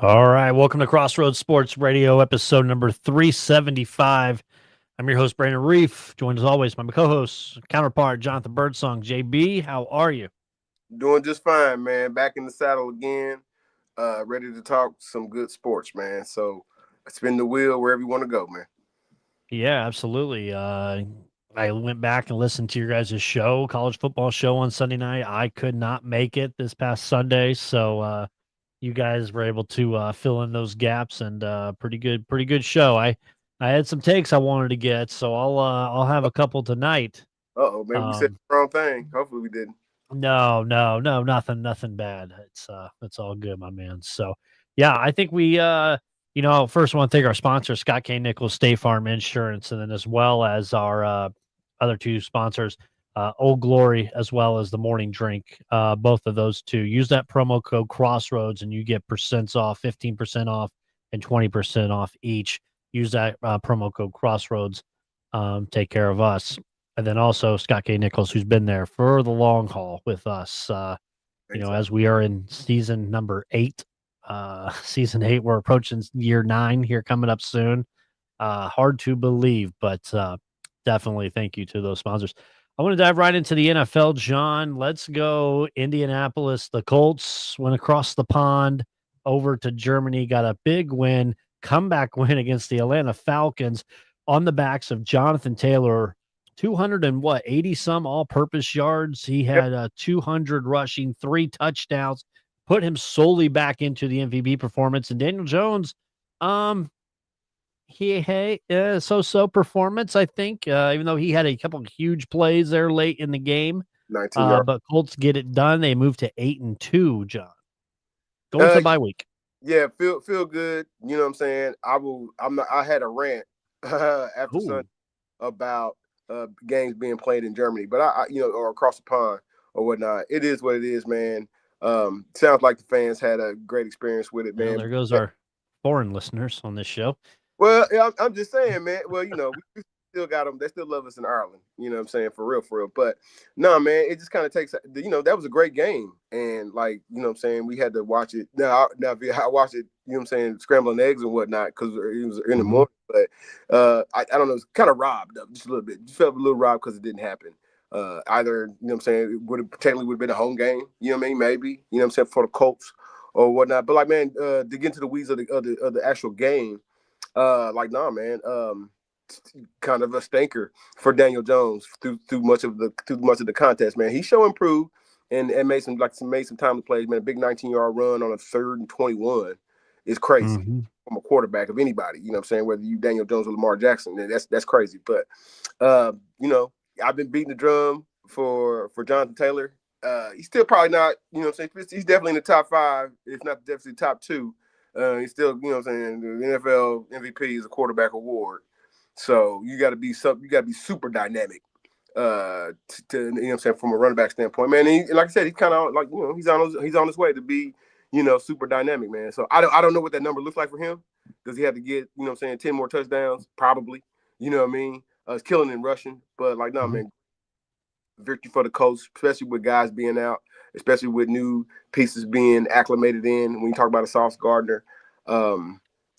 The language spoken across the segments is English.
All right, welcome to Crossroads Sports Radio, episode number 375. I'm your host, Brandon Reef, joined as always by my co-host, counterpart, Jonathan Birdsong. JB, how are you? Doing just fine, man. Back in the saddle again. Ready to talk some good sports, man. So spin the wheel wherever you want to go, man. Yeah, absolutely. I went back and listened to your guys' show, college football show on Sunday night. I could not make it this past Sunday, so you guys were able to fill in those gaps, and pretty good show. I had some takes I wanted to get, so I'll have a couple tonight. Maybe we said Um, the wrong thing. Hopefully we didn't. No, nothing bad. It's all good, my man. So, yeah, I think we first want to thank our sponsor, Scott K. Nichols State Farm Insurance, and then as well as our other two sponsors, Old Glory, as well as the Morning Drink. Both of those two. Use that promo code Crossroads, and you get percents off, 15% off, and 20% off each. Use that promo code Crossroads. Take care of us. And then also Scott K. Nichols, who's been there for the long haul with us. Exactly. As we are in season number 8, season 8, we're approaching year 9 here coming up soon. Hard to believe, but definitely thank you to those sponsors. I want to dive right into the NFL, John. Let's go Indianapolis. The Colts went across the pond over to Germany, got a big win, comeback win against the Atlanta Falcons on the backs of Jonathan Taylor. 200 and 80 some all-purpose yards. He Yep. had 200 rushing, 3 touchdowns, put him solely back into the MVP performance. And Daniel Jones, so performance, I think, even though he had a couple of huge plays there late in the game. 19 yards. But Colts get it done. They move to 8-2, John. Going to Uh, the bye week. yeah, feel good. You know what I'm saying? I had a rant after Ooh. Sunday about games being played in Germany, but I or across the pond or whatnot. It is what it is, man. Sounds like the fans had a great experience with it, Well, man. there goes our foreign listeners on this show. Well, yeah, I'm just saying, man. Well, we still got them. They still love us in Ireland. You know what I'm saying? For real, for real. But no, man, it just kind of takes, that was a great game. And like, you know what I'm saying? We had to watch it. Now if I watched it, you know what I'm saying, scrambling eggs and whatnot, because it was in the morning. But I don't know, it's kind of robbed up just a little bit. Just felt a little robbed because it didn't happen. Either, you know what I'm saying, it technically would have been a home game, you know what I mean? Maybe, you know what I'm saying, for the Colts or whatnot. But like, man, to get into the weeds of the actual game, nah, man. Kind of a stinker for Daniel Jones through much of the contest, man. He showed improved and made some time to play, man. A big 19-yard run on a 3rd and 21 is crazy from a quarterback of anybody. You know what I'm saying? Whether you Daniel Jones or Lamar Jackson, that's crazy. But I've been beating the drum for Jonathan Taylor. He's still probably not, you know what I'm saying? He's definitely in the top 5, if not definitely top 2. He's still, you know what I'm saying, the NFL MVP is a quarterback award. So you got to be super dynamic to you know what I'm saying, from a running back standpoint, man. And like I said, he's kind of like, he's on his way to be, super dynamic, man. So I don't know what that number looks like for him. Does he have to get, you know what I'm saying, 10 more touchdowns? Probably. You know what I mean? It's killing in rushing, but like, no, man, victory for the Colts, especially with guys being out, especially with new pieces being acclimated in. When you talk about a Sauce Gardner,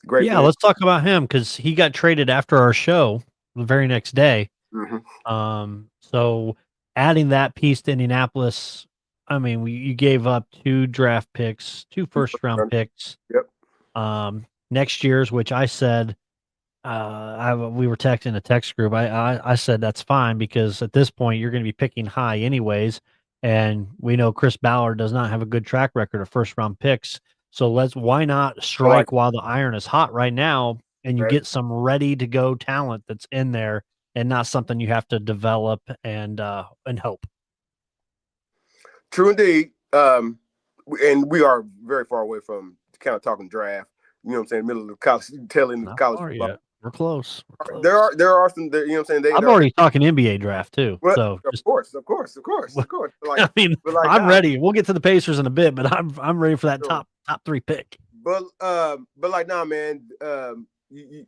great Yeah, win. let's talk about him because he got traded after our show the very next day. Mm-hmm. So adding that piece to Indianapolis, I mean, you gave up 2 draft picks, 2 first-round picks. Yep. Next year's, which I said, we were texting a text group. I said that's fine because at this point you're going to be picking high anyways, and we know Chris Ballard does not have a good track record of first-round picks. So why not strike while the iron is hot right now, and you get some ready-to-go talent that's in there, and not something you have to develop and hope. True indeed. And we are very far away from kind of talking draft. You know what I'm saying? Middle of the college, tail end of Not college far football. yet. We're close. There are some. You know what I'm saying? I'm already talking NBA draft too. Well, So of course. Like, I mean, but like, I'm ready. We'll get to the Pacers in a bit, but I'm ready for that sure. top 3 pick. But like, nah, man. You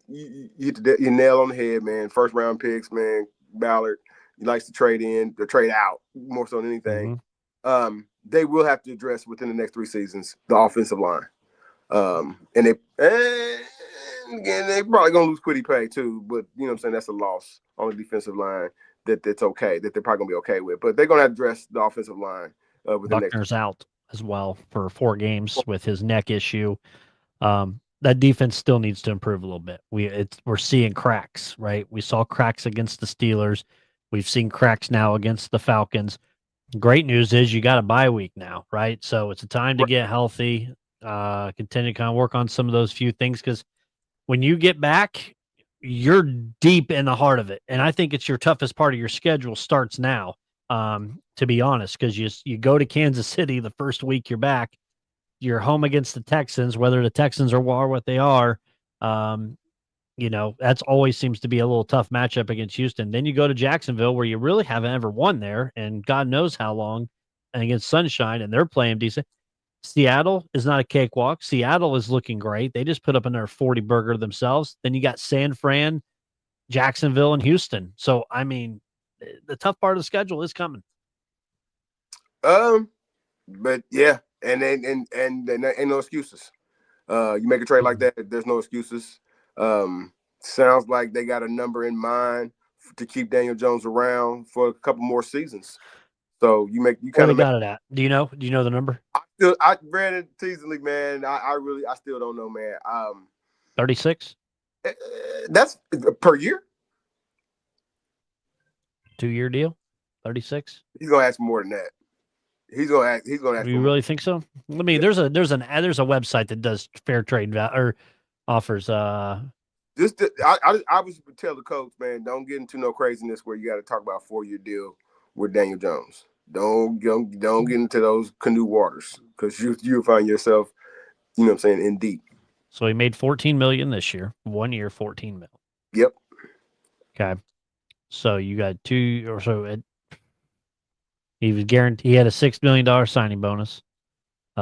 hit your nail on the head, man. First round picks, man. Ballard, he likes to trade in or trade out more so than anything. They will have to address within the next 3 seasons the offensive line. And again, they probably gonna lose Quiddy Pay too, but you know what I'm saying, that's a loss on the defensive line that's okay, that they're probably gonna be okay with. But they're gonna address the offensive line within the next. Buckner's out as well for 4 games with his neck issue. That defense still needs to improve a little bit. We're seeing cracks, right? We saw cracks against the Steelers. We've seen cracks now against the Falcons. Great news is you got a bye week now, right? So it's a time to get healthy, continue to kind of work on some of those few things, because when you get back, you're deep in the heart of it. And I think it's your toughest part of your schedule starts now, to be honest, because you go to Kansas City the first week you're back. You're home against the Texans, whether the Texans are what they are. That's always seems to be a little tough matchup against Houston. Then you go to Jacksonville, where you really haven't ever won there, and God knows how long, and against Sunshine, and they're playing decent. Seattle is not a cakewalk. Seattle is looking great. They just put up another 40 burger themselves. Then you got San Fran, Jacksonville, and Houston. So, I mean, the tough part of the schedule is coming. But yeah, and ain't no excuses. You make a trade like that, there's no excuses. Sounds like they got a number in mind to keep Daniel Jones around for a couple more seasons. So you kind of got it at. Do you know the number? I read it teasingly, man. I still don't know, man. 36. That's per year. 2-year deal. 36. He's gonna ask more than that. He's gonna ask. Do you really think so? Let me. There's a website that does fair trade or offers. I was tell the coach, man, don't get into no craziness where you got to talk about a 4-year deal with Daniel Jones. Don't get into those canoe waters, because you'll find yourself, you know what I'm saying, in deep. So he made $14 million this year. 1 year, $14 million. Yep. Okay. So you got 2 or so. He was guaranteed. He had a $6 million signing bonus.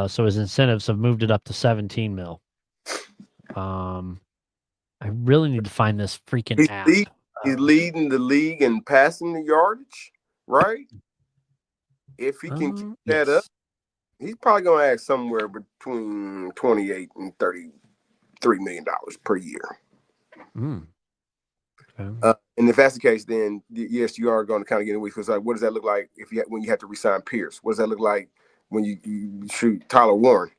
So his incentives have moved it up to $17 million. I really need to find this freaking app. He's leading the league in passing the yardage, right? If he can keep that up, he's probably going to ask somewhere between $28 and $33 million per year. Okay. And if that's the case, then yes, you are going to kind of get in weeks, because what does that look like when you have to resign Pierce? What does that look like when you shoot Tyler Warren?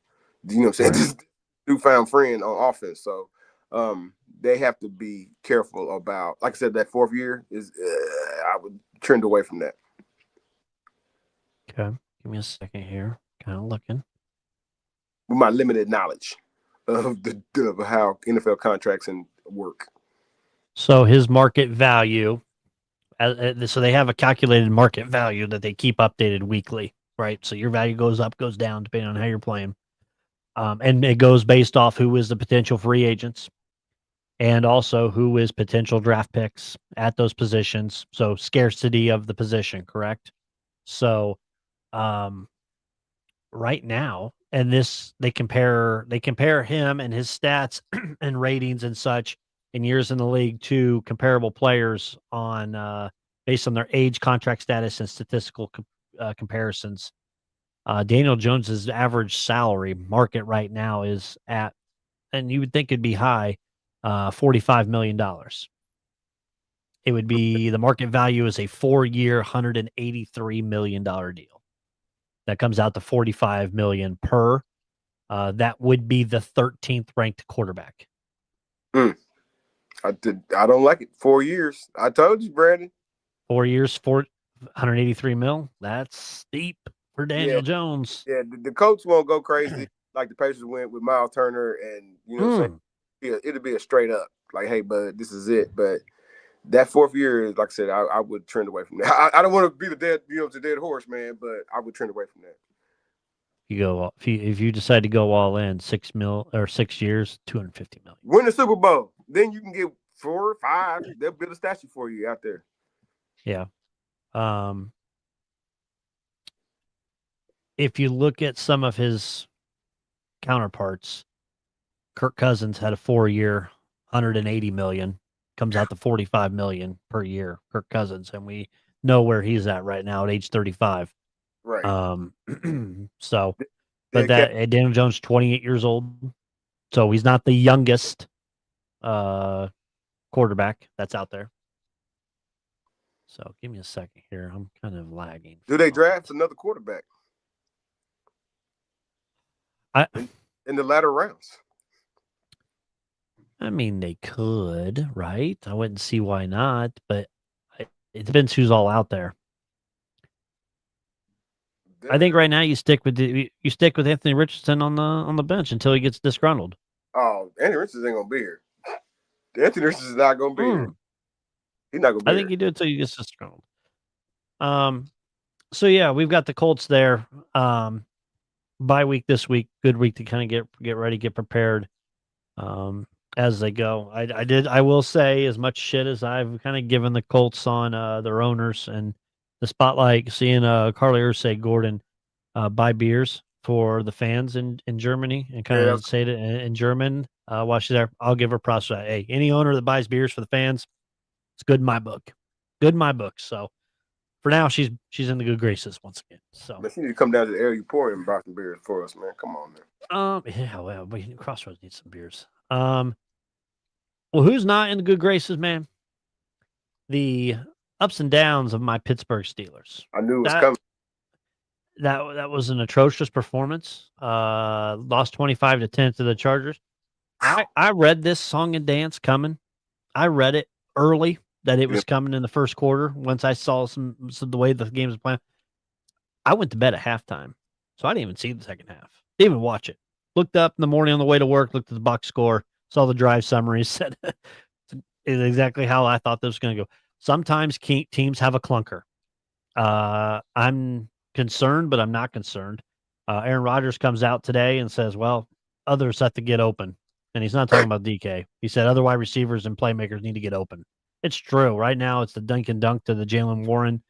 You know what I'm saying? Just newfound friend on offense. So they have to be careful about, like I said, that 4th year is I would trend away from that. Okay, give me a second here. Kind of looking with my limited knowledge of how NFL contracts and work. So his market value, so they have a calculated market value that they keep updated weekly, right? So your value goes up, goes down, depending on how you're playing. And it goes based off who is the potential free agents and also who is potential draft picks at those positions. So scarcity of the position, correct? So right now, and this they compare him and his stats and ratings and such in years in the league to comparable players on based on their age, contract status, and statistical comparisons. Daniel Jones's average salary market right now is at, and you would think it'd be high, $45 million. It would be, the market value is a 4-year, $183 million deal. That comes out to $45 million per. That would be the 13th ranked quarterback. I don't like it. 4 years. I told you, Brandon. 4 years, $183 million. That's steep for Daniel Jones. Yeah, the coach won't go crazy like the Pacers went with Miles Turner, and you know what I'm saying? It'll be a straight up like, hey, bud, this is it. But that 4th year, like I said, I would trend away from that. I don't want to be the dead horse, man, but I would trend away from that. You go if you decide to go all in, 6 years, $250 million. Win the Super Bowl, then you can get 4 or 5. They'll build a statue for you out there. Yeah. If you look at some of his counterparts, Kirk Cousins had a 4-year, $180 million, comes out to $45 million per year. Kirk Cousins, and we know where he's at right now at age 35. Right. So, but Daniel Jones, 28 years old. So he's not the youngest quarterback that's out there. So give me a second here. I'm kind of lagging. Do they draft another quarterback in the latter rounds? I mean, they could, right? I wouldn't see why not, but it depends who's all out there. I think right now you stick with Anthony Richardson on the bench until he gets disgruntled. Oh, Anthony Richardson ain't gonna be here. Anthony Richardson's not gonna be here. He's not gonna be I think here. you do it until you get disgruntled. So yeah, we've got the Colts there. Bye week this week. Good week to kind of get ready, get prepared. As they go. I will say, as much shit as I've kind of given the Colts on their owners and the spotlight, seeing Carly Ursay Gordon buy beers for the fans in Germany and kind of say it in German while she's there. I'll give her props for that. Hey, any owner that buys beers for the fans, it's good in my book. Good in my book. So for now, she's in the good graces once again. So but she need to come down to the area you pour and buy some beers for us, man. Come on, man. Yeah, well, Crossroads needs some beers. Well, who's not in the good graces, man? The ups and downs of my Pittsburgh Steelers. I knew it was coming. That was an atrocious performance. Lost 25-10 to the Chargers. I read this song and dance coming. I read it early that it was coming in the first quarter. Once I saw some the way the game was playing, I went to bed at halftime, so I didn't even see the second half. Didn't even watch it. Looked up in the morning on the way to work. Looked at the box score. Saw the drive summary. Said is exactly how I thought this was going to go. Sometimes teams have a clunker. I'm concerned, but I'm not concerned. Aaron Rodgers comes out today and says, well, others have to get open. And he's not talking about DK. He said other wide receivers and playmakers need to get open. It's true. Right now, it's the dunk and dunk to the Jalen Warren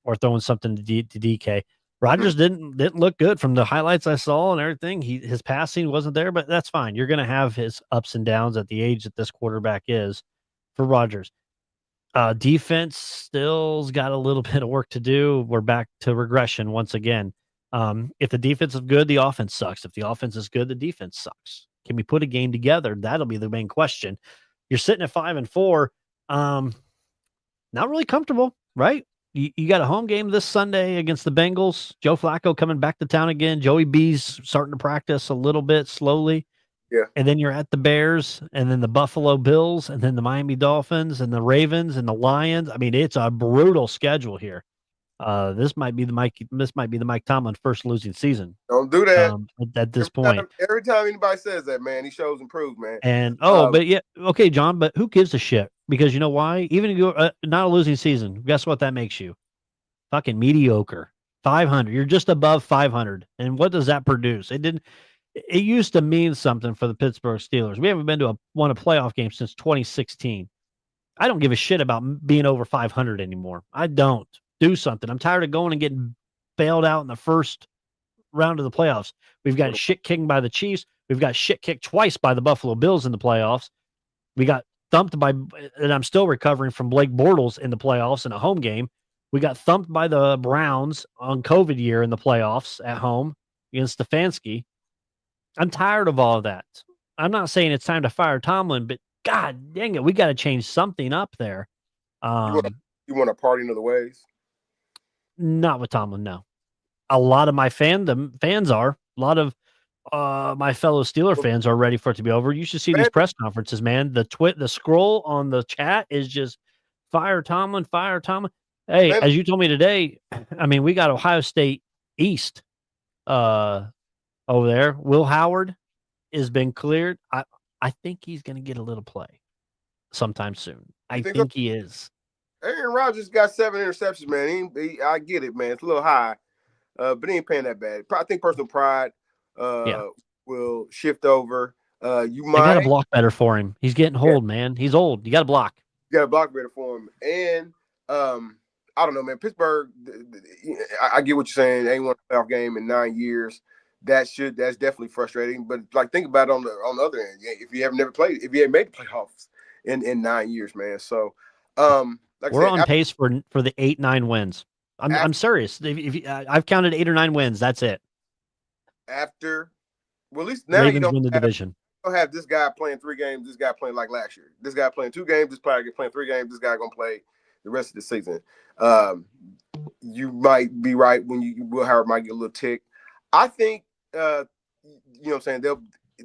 or throwing something to DK. Rodgers didn't look good from the highlights I saw and everything. His passing wasn't there, but that's fine. You're going to have his ups and downs at the age that this quarterback is for Rodgers. Defense still's got a little bit of work to do. We're back to regression once again. If the defense is good, the offense sucks. If the offense is good, the defense sucks. Can we put a game together? That'll be the main question. You're sitting at 5-4. Not really comfortable, right? You got a home game this Sunday against the Bengals. Joe Flacco coming back to town again. Joey B's starting to practice a little bit slowly. Yeah. And then you're at the Bears and then the Buffalo Bills and then the Miami Dolphins and the Ravens and the Lions. I mean, it's a brutal schedule here. This might be the Mike Tomlin first losing season. Don't do that at this point. Every time anybody says that, man, he shows improved, man. And but yeah, okay, John. But who gives a shit? Because you know why? Even if you're not a losing season, guess what that makes you? Fucking mediocre. 500. You're just above 500. And what does that produce? It used to mean something for the Pittsburgh Steelers. We haven't been to won a playoff game since 2016. I don't give a shit about being over 500 anymore. I don't. Do something. I'm tired of going and getting bailed out in the first round of the playoffs. We've got shit kicked by the Chiefs. We've got shit kicked twice by the Buffalo Bills in the playoffs. We got thumped by, and I'm still recovering from Blake Bortles in the playoffs in a home game. We got thumped by the Browns on COVID year in the playoffs at home against Stefanski. I'm tired of all of that. I'm not saying it's time to fire Tomlin, but God dang it, we got to change something up there. You want a party in other ways? Not with Tomlin, no. A lot of my fans are. A lot of my fellow Steeler fans are ready for it to be over. You should see these press conferences, man. The scroll on the chat is just fire Tomlin, fire Tomlin. Hey, as you told me today, I mean, we got Ohio State East over there. Will Howard has been cleared. I think he's going to get a little play sometime soon. I think he is. Aaron Rodgers got 7 interceptions, man. I get it, man. It's a little high, but he ain't paying that bad. I think personal pride will shift over. You got to block better for him. He's getting old, man. He's old. You got to block. You got to block better for him. And I don't know, man. Pittsburgh, I get what you're saying. They ain't won a playoff game in 9 years. That's definitely frustrating. But like, think about it on the other end. If you haven't made the playoffs in 9 years, man. So we're on pace for the 8-9 wins. I'm serious. I've counted 8 or 9 wins. That's it. After, well, at least now Ravens win the division. don't have this guy playing 3 games, this guy playing like last year. This guy playing 2 games, this player playing 3 games, this guy gonna play the rest of the season. You might be right when Will Howard might get a little tick. I think you know what I'm saying,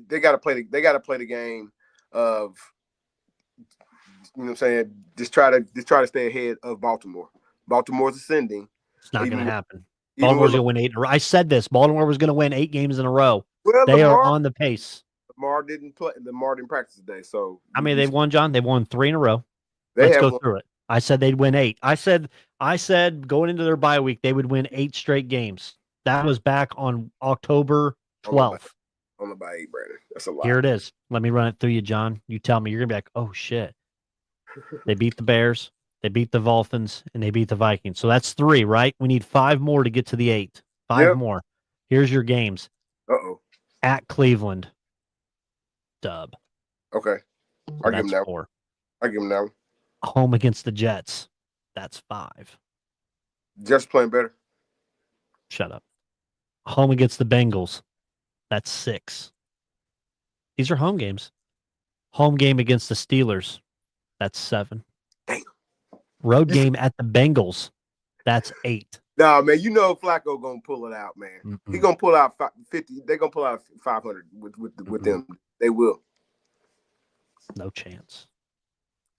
they gotta play the game of, you know what I'm saying, just try to stay ahead of Baltimore. Baltimore's ascending. It's not going to happen. Even Baltimore's going to win 8 in a row. I said this. Baltimore was going to win 8 games in a row. Well, they are on the pace. Lamar didn't play. Lamar didn't practice today. So I mean, they won, John. They won 3 in a row. Let's go through it. I said they'd win 8. I said going into their bye week, they would win 8 straight games. That was back on October 12th. On the bye 8, Brandon. That's a lot. Here it is. Let me run it through you, John. You tell me. You're going to be like, oh, shit. They beat the Bears. They beat the Dolphins, and they beat the Vikings. So that's 3, right? We need 5 more to get to the 8. 5 more. Here's your games. Uh-oh. At Cleveland. Dub. Okay. I'll give him that 4. I'll give him that one. Home against the Jets. That's 5. Jets playing better. Shut up. Home against the Bengals. That's 6. These are home games. Home game against the Steelers. That's 7. Damn. Road game at the Bengals. That's 8. Nah, man, you know Flacco gonna pull it out, man. Mm-mm. He gonna pull out 50. They're gonna pull out 500 with them. They will. No chance.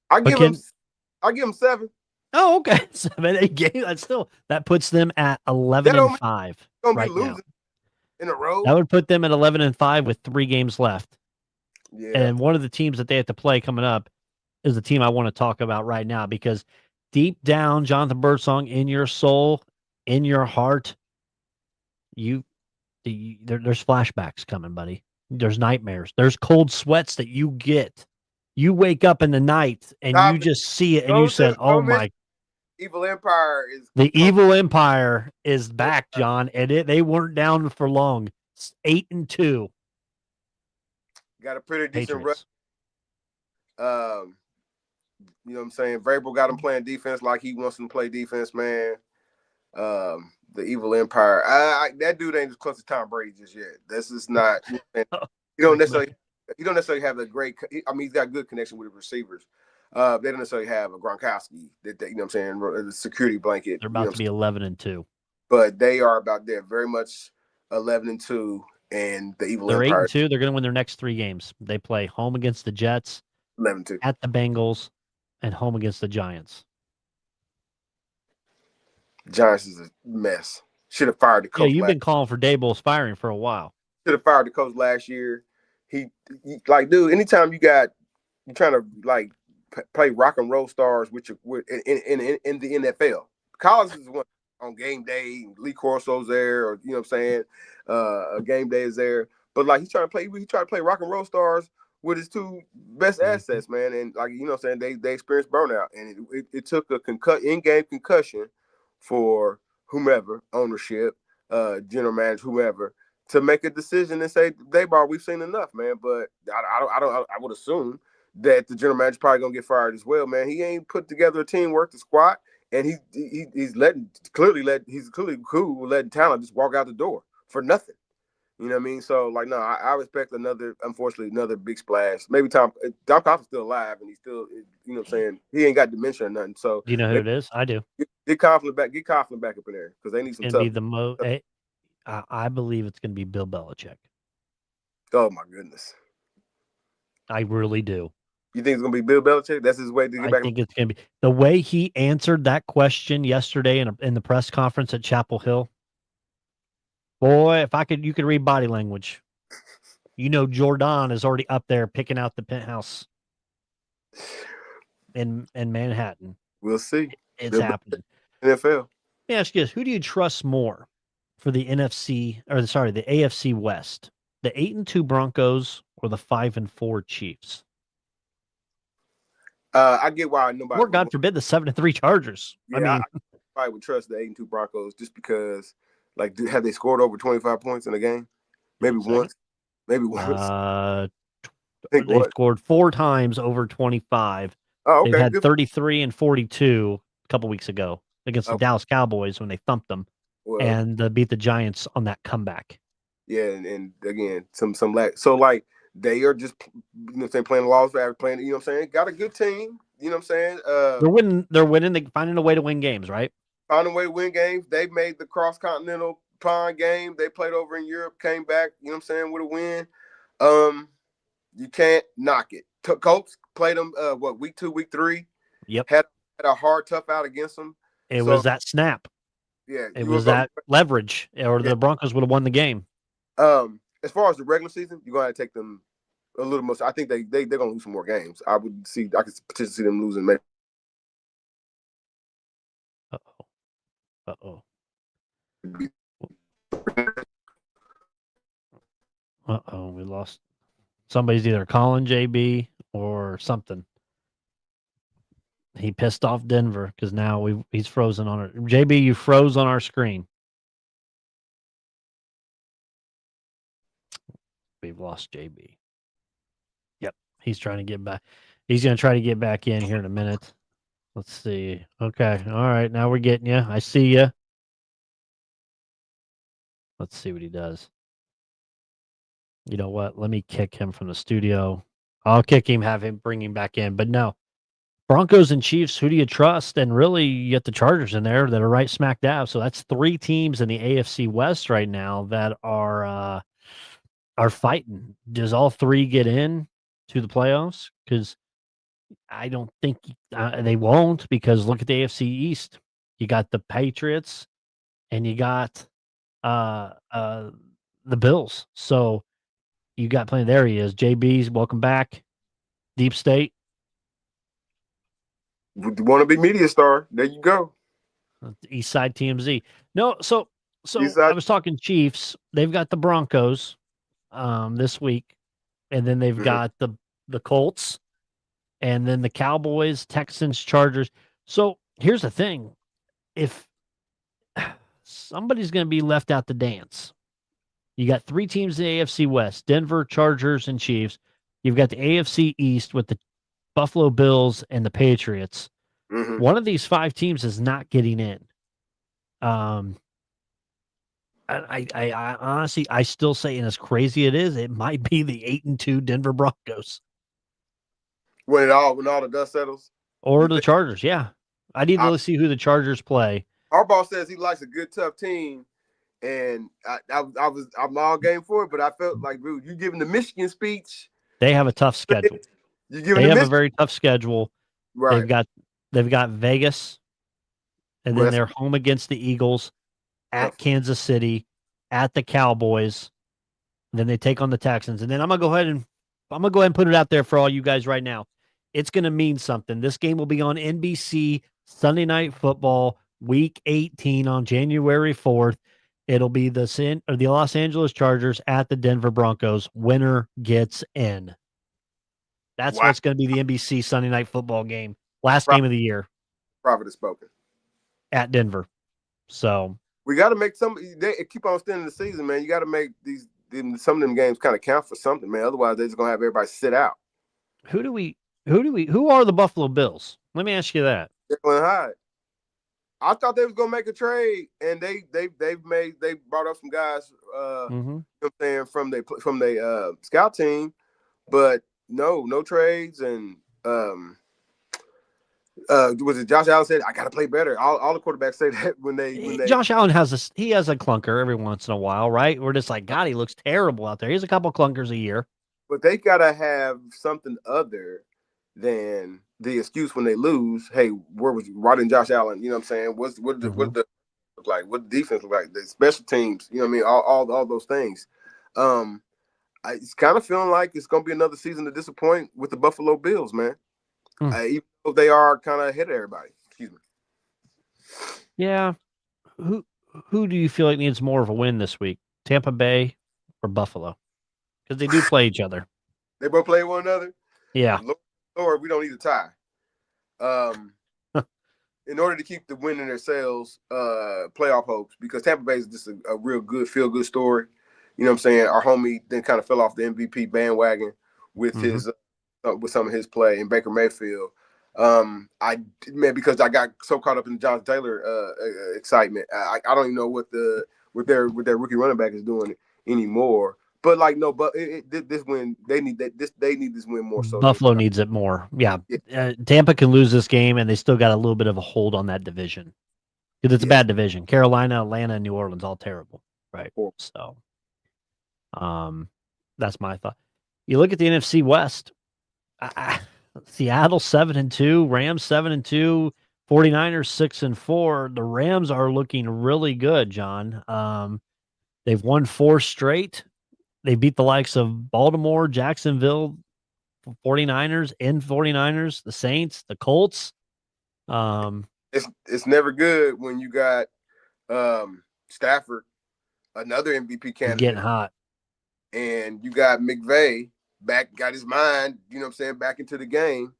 I'll give him 7. Oh, okay. 7, 8 games. That puts them at 11-5. Gonna right be losing now. In a row. That would put them at 11-5 with 3 games left. Yeah. And one of the teams that they have to play coming up is the team I want to talk about right now, because deep down, Jonathan Birdsong, in your soul, in your heart, there's flashbacks coming, buddy. There's nightmares. There's cold sweats that you get. You wake up in the night and you just see it, and you said, "Oh my!" Evil Empire is Evil Empire is back, John, and they weren't down for long. It's 8-2. Got a pretty decent Patriots. run. You know what I'm saying? Vrabel got him playing defense like he wants him to play defense, man. The Evil Empire. That dude ain't as close to Tom Brady just yet. This is not. You don't necessarily have a great. I mean, he's got good connection with the receivers. They don't necessarily have a Gronkowski that you know what I'm saying, the security blanket. They're about to be 11-2. But they are they're very much 11-2, and the Evil Empire. They're 8-2. They're going to win their next 3 games. They play home against the Jets, 11-2 at the Bengals, and home against the Giants. Giants is a mess. Should have fired the coach. Yeah, you've been calling for Daboll's firing for a while. Should have fired the coach last year. He like, dude, anytime you're trying to like play rock and roll stars in the NFL. College is one on game day. Lee Corso's there, or you know what I'm saying, a game day is there. But like he tried to play rock and roll stars with his 2 best assets, man. And like, you know what I'm saying, they experienced burnout, and it took a in-game concussion for whomever, ownership, general manager, whoever, to make a decision and say, Daboll, we've seen enough, man. But I would assume that the general manager probably gonna get fired as well, man. He ain't put together a team worth the squad, and he's clearly cool with letting talent just walk out the door for nothing. You know what I mean? So like, no, I respect unfortunately another big splash. Maybe Tom Coughlin's still alive, and he's still, you know what I'm saying, he ain't got dementia or nothing. So do you know who it is? I do. Get Coughlin back up in there, because they need some tough. I believe it's going to be Bill Belichick. Oh my goodness. I really do. You think it's going to be Bill Belichick? That's his way to get back? I think it's going to be the way he answered that question yesterday in the press conference at Chapel Hill. Boy, you could read body language. You know, Jordan is already up there picking out the penthouse in Manhattan. We'll see. It's happening. NFL. Let me ask you this: who do you trust more for the AFC West? The 8-2 Broncos or the 5-4 Chiefs? I get why nobody. Or God forbid the 7-3 Chargers. Yeah, I probably would trust the 8-2 Broncos just because, like, have they scored over 25 points in a game? Maybe once. Maybe once. They scored 4 times over 25. Oh, okay. They had 33 and 42 a couple weeks ago against the Dallas Cowboys when they thumped them, and beat the Giants on that comeback. Yeah, and again, some lack. So like They are just, playing the laws of average, playing, got a good team, They're winning. They're winning. They're finding a way to win games, right? Found a way to win games. They made the cross-continental pond game. They played over in Europe, came back, with a win. You can't knock it. Colts played them, week 2, week 3? Yep. Had a hard, tough out against them. It was that snap. Yeah. It was that leverage, or the Broncos would have won the game. As far as the regular season, you're going to take them a little more. I think they're going to lose some more games. I could potentially see them losing maybe. Uh-oh. We lost. Somebody's either calling JB or something. He pissed off Denver because now he's frozen on it. JB, you froze on our screen. We've lost JB. Yep, he's trying to get back. He's going to try to get back in here in a minute. Let's see. Okay, all right. Now we're getting you. I see you. Let's see what he does. You know what? Let me kick him from the studio. I'll kick him, have him bring him back in. But no, Broncos and Chiefs, who do you trust? And really, you get the Chargers in there that are right smack dab. So that's 3 teams in the AFC West right now that are fighting. Does all 3 get in to the playoffs? Because I don't think they won't, because look at the AFC East. You got the Patriots and you got the Bills. So you got playing. There he is. JB's welcome back. Deep State. Want to be media star? There you go. East Side TMZ. No, so I was talking Chiefs. They've got the Broncos this week, and then they've got the Colts, and then the Cowboys, Texans, Chargers. So here's the thing: if somebody's going to be left out the dance, you got 3 teams in the AFC West: Denver, Chargers, and Chiefs. You've got the AFC East with the Buffalo Bills and the Patriots. One of these 5 teams is not getting in. I honestly, I still say, and as crazy it is, it might be the 8-2 Denver Broncos. When all the dust settles, or the Chargers. Yeah, I need to see who the Chargers play. Harbaugh says he likes a good, tough team, and I'm all game for it. But I felt like, dude, you giving the Michigan speech. They have a tough schedule. They have a very tough schedule. Right. They've got Vegas, and then they're home against the Eagles, at Kansas City, at the Cowboys. And then they take on the Texans. And then I'm gonna go ahead and put it out there for all you guys right now. It's gonna mean something. This game will be on NBC Sunday Night Football, Week 18 on January 4th. It'll be the Los Angeles Chargers at the Denver Broncos. Winner gets in. That's what's going to be the NBC Sunday Night Football game. Last game of the year. Prophet has spoken. At Denver. So we got to make they keep on extending the season, man. You got to make some of them games kind of count for something, man. Otherwise, they're just going to have everybody sit out. Who are the Buffalo Bills? Let me ask you that. I thought they was gonna make a trade, and they brought up some guys, from the scout team, but no trades, and was it Josh Allen said I gotta play better? All the quarterbacks say that when they Josh Allen has a clunker every once in a while, right? We're just like, God, he looks terrible out there. He has a couple clunkers a year, but they gotta have something other than the excuse when they lose. Hey, why didn't Josh Allen? You know what I'm saying? What the look like? What the defense look like? The special teams. You know what I mean? All those things. It's kind of feeling like it's gonna be another season to disappoint with the Buffalo Bills, man. Even though they are kind of ahead of everybody. Excuse me. Yeah. Who do you feel like needs more of a win this week? Tampa Bay or Buffalo? Because they do play each other. They both play one another. Yeah. Lord, we don't need a tie. In order to keep the win in their sales, playoff hopes, because Tampa Bay is just a real good, feel-good story. You know what I'm saying? Our homie then kind of fell off the MVP bandwagon with his with some of his play in Baker Mayfield. Because I got so caught up in Josh Taylor excitement. I don't even know what their rookie running back is doing anymore. But like no, but this win they need that they need this win more so than Buffalo needs it more. Yeah. Tampa can lose this game, and they still got a little bit of a hold on that division because it's a bad division. Carolina, Atlanta, and New Orleans all terrible, right? So, that's my thought. You look at the NFC West. Seattle 7-2, Rams 7-2, 49ers 6-4. The Rams are looking really good, John. They've won 4 straight. They beat the likes of Baltimore, Jacksonville, 49ers, the Saints, the Colts. It's never good when you got Stafford, another MVP candidate, getting hot, and you got McVay got his mind, back into the game,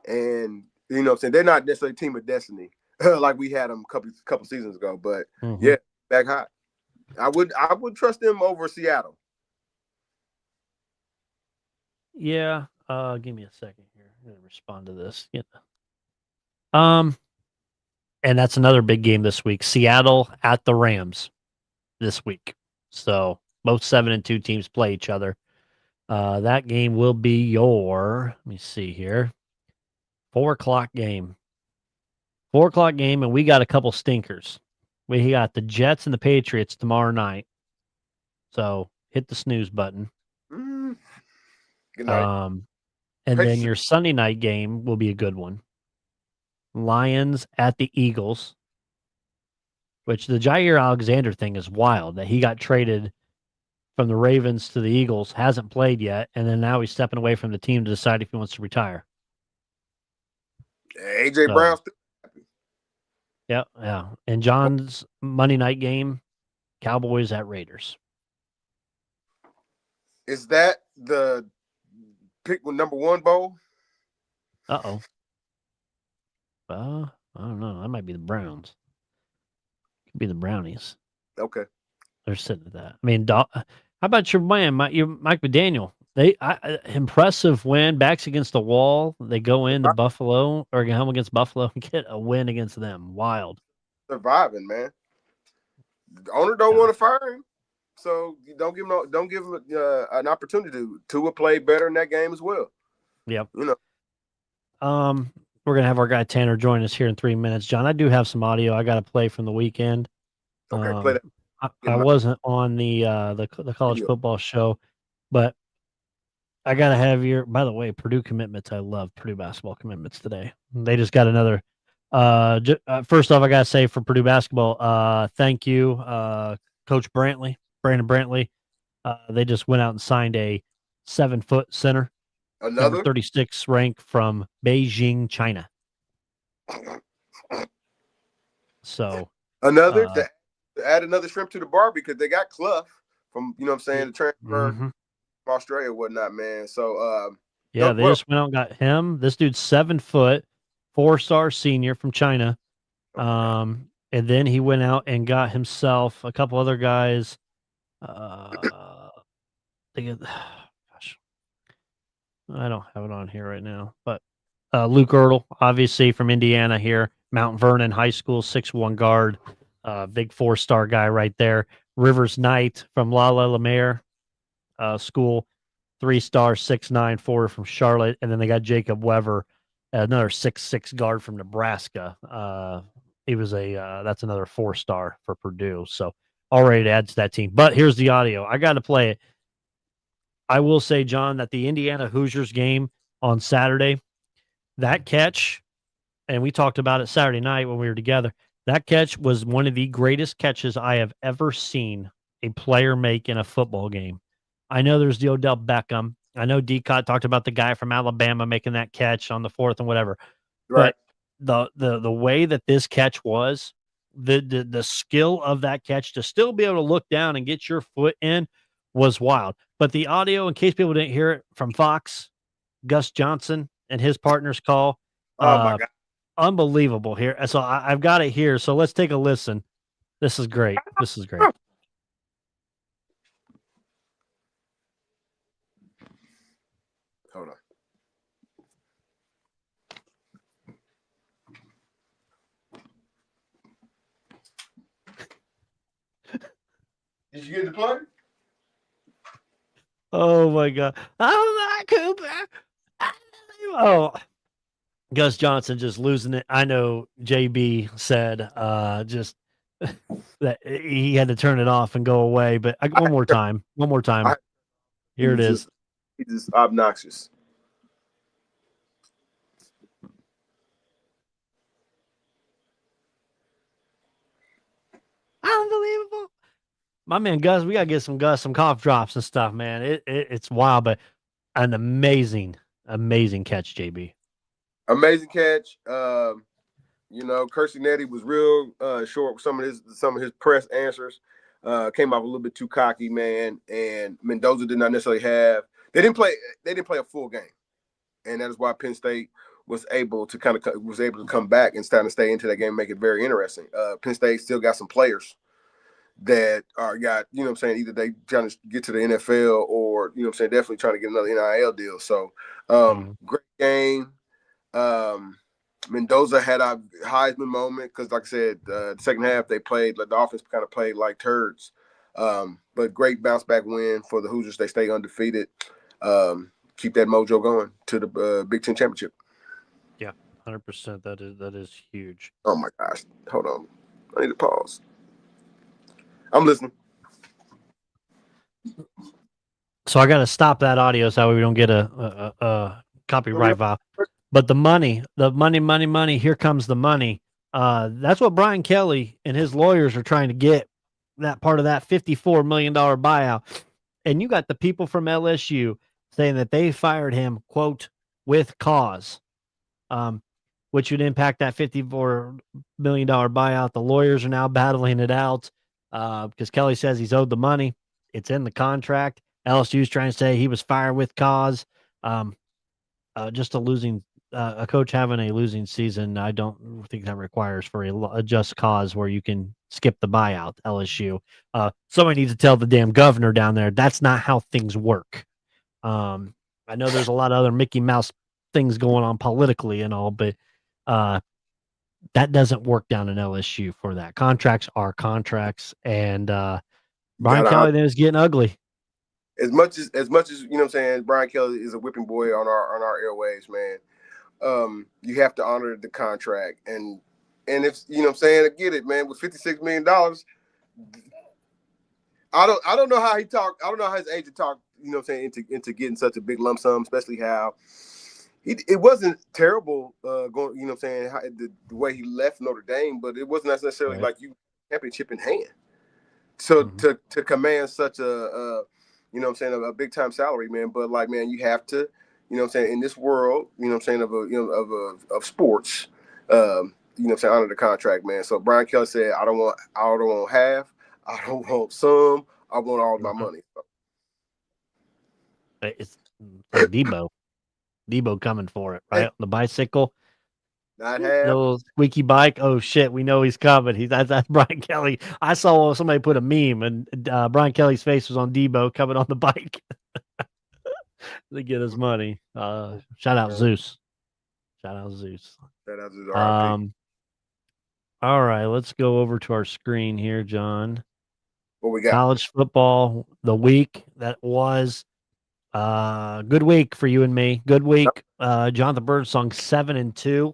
and they're not necessarily a team of destiny like we had them a couple seasons ago, but yeah, back hot. I would trust them over Seattle. Yeah. Give me a second here. I'm gonna respond to this. Yeah. And that's another big game this week. Seattle at the Rams this week. So both 7-2 teams play each other. That game will be let me see here, 4:00 game. 4:00 game, and we got a couple stinkers. We got the Jets and the Patriots tomorrow night. So hit the snooze button. Good night. And then your Sunday night game will be a good one. Lions at the Eagles, which the Jair Alexander thing is wild that he got traded from the Ravens to the Eagles, hasn't played yet, and then now he's stepping away from the team to decide if he wants to retire. AJ Brown. Yeah. And John's Monday night game, Cowboys at Raiders. Is that the pick number 1 bowl? I don't know. That might be the Browns. Could be the Brownies. Okay. They're sitting at that. I mean, how about your man, Mike McDaniel? Impressive win, backs against the wall. They go into Buffalo or home against Buffalo and get a win against them. Wild. Surviving, man. The owner don't want to fire him, so don't give him an opportunity to play better in that game as well. Yep. We're gonna have our guy Tanner join us here in 3 minutes. John, I do have some audio I got to play from the weekend. Okay, play that. I wasn't on the college football show, but I gotta have your. By the way, Purdue commitments. I love Purdue basketball commitments today. They just got another. First off, I gotta say for Purdue basketball, thank you, Coach Brandon Brantley. They just went out and signed a 7-foot center, number 36 rank from Beijing, China. So to add another shrimp to the bar because they got Clough from the transfer from Australia and whatnot, man. So they just went out and got him. This dude's 7 foot, 4-star senior from China. And then he went out and got himself a couple other guys. Gosh, I don't have it on here right now, but Luke Ertl, obviously from Indiana here, Mount Vernon High School, 6'1" guard, big 4-star guy right there. Rivers Knight from Lala Lemare School, 3-star, 6'9" forward from Charlotte, and then they got Jacob Weber, another 6'6" guard from Nebraska. He was that's another 4-star for Purdue. So already adds to that team. But here's the audio. I got to play it. I will say, John, that the Indiana Hoosiers game on Saturday, that catch, and we talked about it Saturday night when we were together, that catch was one of the greatest catches I have ever seen a player make in a football game. I know there's the Odell Beckham. I know D-Cot talked about the guy from Alabama making that catch on the 4th and whatever. Right. But the way that this catch was, the skill of that catch to still be able to look down and get your foot in was wild. But the audio, in case people didn't hear it from Fox, Gus Johnson and his partner's call. Oh my God. Unbelievable here. So I've got it here. So let's take a listen. This is great. Hold on. Did you get the plug? Oh my God. Oh my Cooper. Oh, Gus Johnson just losing it. I know JB said just that he had to turn it off and go away, but one more time. One more time. Here it is. He's just obnoxious. Unbelievable. My man Gus, we gotta get some Gus, some cough drops and stuff, man. It's wild, but an amazing, amazing catch, JB. Amazing catch. Kirsinetti was real short with some of his press answers. Came off a little bit too cocky, man. And Mendoza did not necessarily have. They didn't play a full game, and that is why Penn State was able to come back and stay into that game, and make it very interesting. Penn State still got some players that are either they trying to get to the NFL or definitely trying to get another NIL deal. So great game. Mendoza had a Heisman moment because, like I said, the second half the offense kind of played like turds. But great bounce back win for the Hoosiers. They stay undefeated. Keep that mojo going to the Big Ten championship. Yeah, 100%. That is huge. Oh my gosh! Hold on, I need to pause. I'm listening. So I got to stop that audio so we don't get a copyright file. But the money, here comes the money. That's what Brian Kelly and his lawyers are trying to get, that part of that $54 million buyout. And you got the people from LSU saying that they fired him, quote, with cause, which would impact that $54 million buyout. The lawyers are now battling it out because Kelly says he's owed the money. It's in the contract. LSU's trying to say he was fired with cause. Just a coach having a losing season, I don't think that requires for a just cause where you can skip the buyout. LSU. Somebody needs to tell the damn governor down there that's not how things work. I know there's a lot of other Mickey Mouse things going on politically and all, but that doesn't work down in LSU for that. Contracts are contracts, and Brian Kelly then is getting ugly. As much as Brian Kelly is a whipping boy on our airwaves, man. You have to honor the contract, and if I get it, man. With $56 million, I don't know how he talked. I don't know how his agent talked. Into getting such a big lump sum, especially how it wasn't terrible going. The way he left Notre Dame, but it wasn't necessarily like you championship in hand. So to command such a big time salary, man. But like, man, you have to, in this world, of sports, honor the contract, man. So Brian Kelly said, I don't want half, I don't want some, I want all my money. So. It's like Debo coming for it, right? On the bicycle. Not half. Little squeaky bike. Oh shit, we know he's coming. That's Brian Kelly. I saw somebody put a meme and Brian Kelly's face was on Debo coming on the bike to get his money. Shout out Zeus. Shout out Zeus. All right, let's go over to our screen here, John. What we got? College football, the week that was. Good week for you and me. Good week. Jonathan Birdsong 7-2,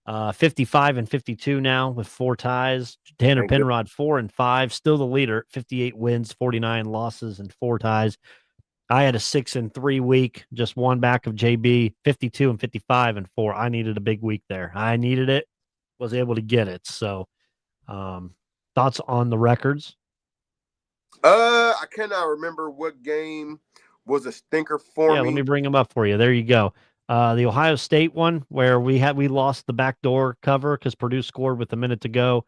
55-52 now with 4 ties. Tanner Penrod 4-5, still the leader. 58 wins, 49 losses, and 4 ties. I had a 6-3 week, just one back of JB, 52-55 and 4. I needed a big week there. I needed it, was able to get it. So, thoughts on the records? I cannot remember what game was a stinker for me. Yeah, let me bring them up for you. There you go. The Ohio State one where we lost the backdoor cover because Purdue scored with a minute to go.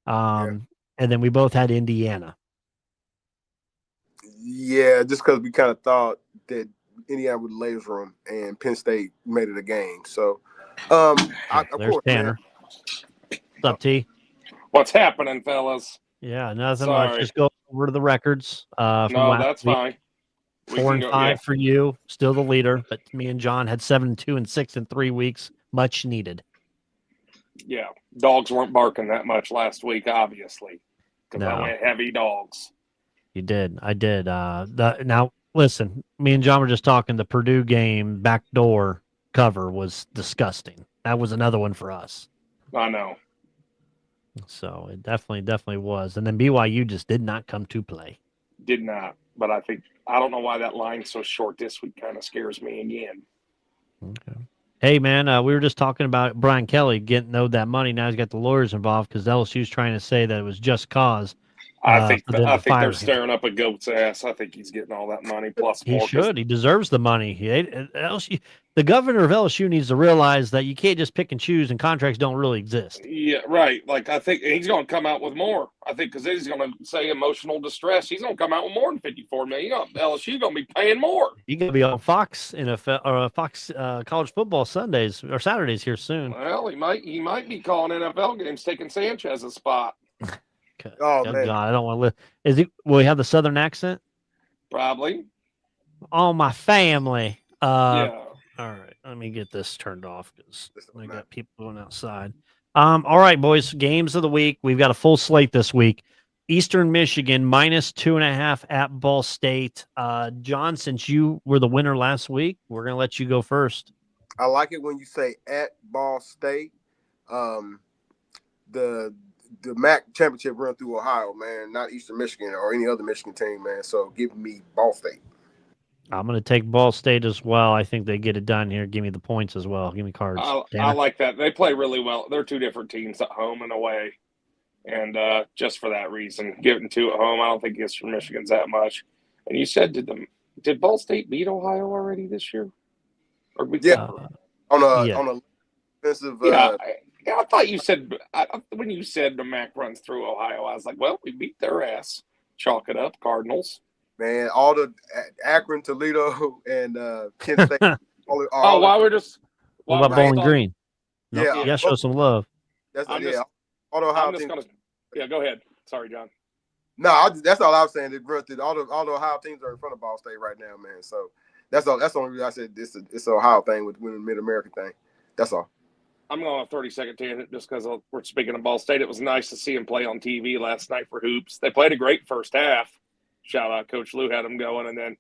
And then we both had Indiana. Yeah, just because we kind of thought that Indiana would laser them and Penn State made it a game. So, there's course, Tanner. Man. What's up, T? What's happening, fellas? Yeah, nothing much. Just go over to the records. From no, that's week. fine. 4-5 for you, still the leader. But me and John had 7-2 and 6 in 3 weeks. Much needed. Yeah, dogs weren't barking that much last week, obviously, because I went heavy dogs. You did. I did. Now listen, me and John were just talking. The Purdue game backdoor cover was disgusting. That was another one for us. I know. So it definitely was. And then BYU just did not come to play. Did not. But I don't know why that line's so short this week. Kind of scares me again. Okay. Hey, man, we were just talking about Brian Kelly getting owed that money. Now he's got the lawyers involved because LSU's trying to say that it was just cause. I think fire they're him. staring up a goat's ass. I think he's getting all that money plus He more. should. He deserves the money. LSU, the governor of LSU needs to realize that you can't just pick and choose, and contracts don't really exist. Yeah, right. Like, I think he's going to come out with more. I think because he's going to say emotional distress. He's going to come out with more than $54 million. LSU going to be paying more. You're going to be on Fox NFL or Fox college football Sundays or Saturdays here soon. Well, he might be calling NFL games, taking Sanchez's spot. Oh, man. man. God, I don't want to live. Will he have the Southern accent? Probably. Oh, my family. Yeah. All right, let me get this turned off because I got people going outside. All right, boys, games of the week. We've got a full slate this week. Eastern Michigan -2.5 at Ball State. John, since you were the winner last week, we're going to let you go first. I like it when you say at Ball State. The MAC championship run through Ohio, man, not Eastern Michigan or any other Michigan team, man. So give me Ball State. I'm going to take Ball State as well. I think they get it done here. Give me the points as well. Give me cards. I like that. They play really well. They're two different teams at home and away. And just for that reason, giving two at home, I don't think Eastern Michigan's that much. And you said, did Ball State beat Ohio already this year? Or on a defensive. I thought you said when you said the MAC runs through Ohio, I was like, well, we beat their ass. Chalk it up, Cardinals. Man, all the Akron, Toledo, and Kent State. What about Bowling Green? Yeah, yeah, show some love. All the Ohio teams. Go ahead. Sorry, John. No, that's all I was saying. All the Ohio teams are in front of Ball State right now, man. So that's all. That's the only reason I said it's an Ohio thing with the Mid-American thing. That's all. I'm going on a 30-second tangent just because we're speaking of Ball State. It was nice to see him play on TV last night for hoops. They played a great first half. Shout out, Coach Lou had them going, and then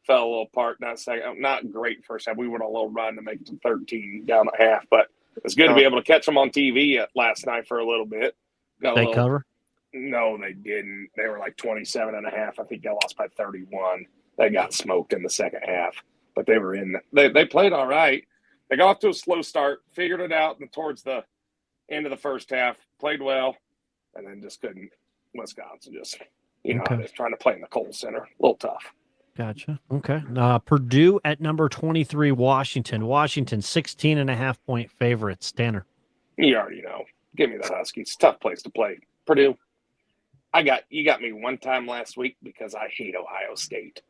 fell a little apart. Not great first half. We went on a little run to make it to 13 down at half, but it's good to be able to catch them on TV last night for a little bit. Cover? No, they didn't. They were like 27.5. I think they lost by 31. They got smoked in the second half, but they were in. They played all right. They got off to a slow start, figured it out towards the end of the first half, played well, and then just couldn't. Wisconsin just, just trying to play in the Kohl Center. A little tough. Gotcha. Okay. Purdue at number 23, Washington. Washington, 16.5-point favorites. Tanner. You already know. Give me the Huskies. Tough place to play. Purdue. You got me one time last week because I hate Ohio State.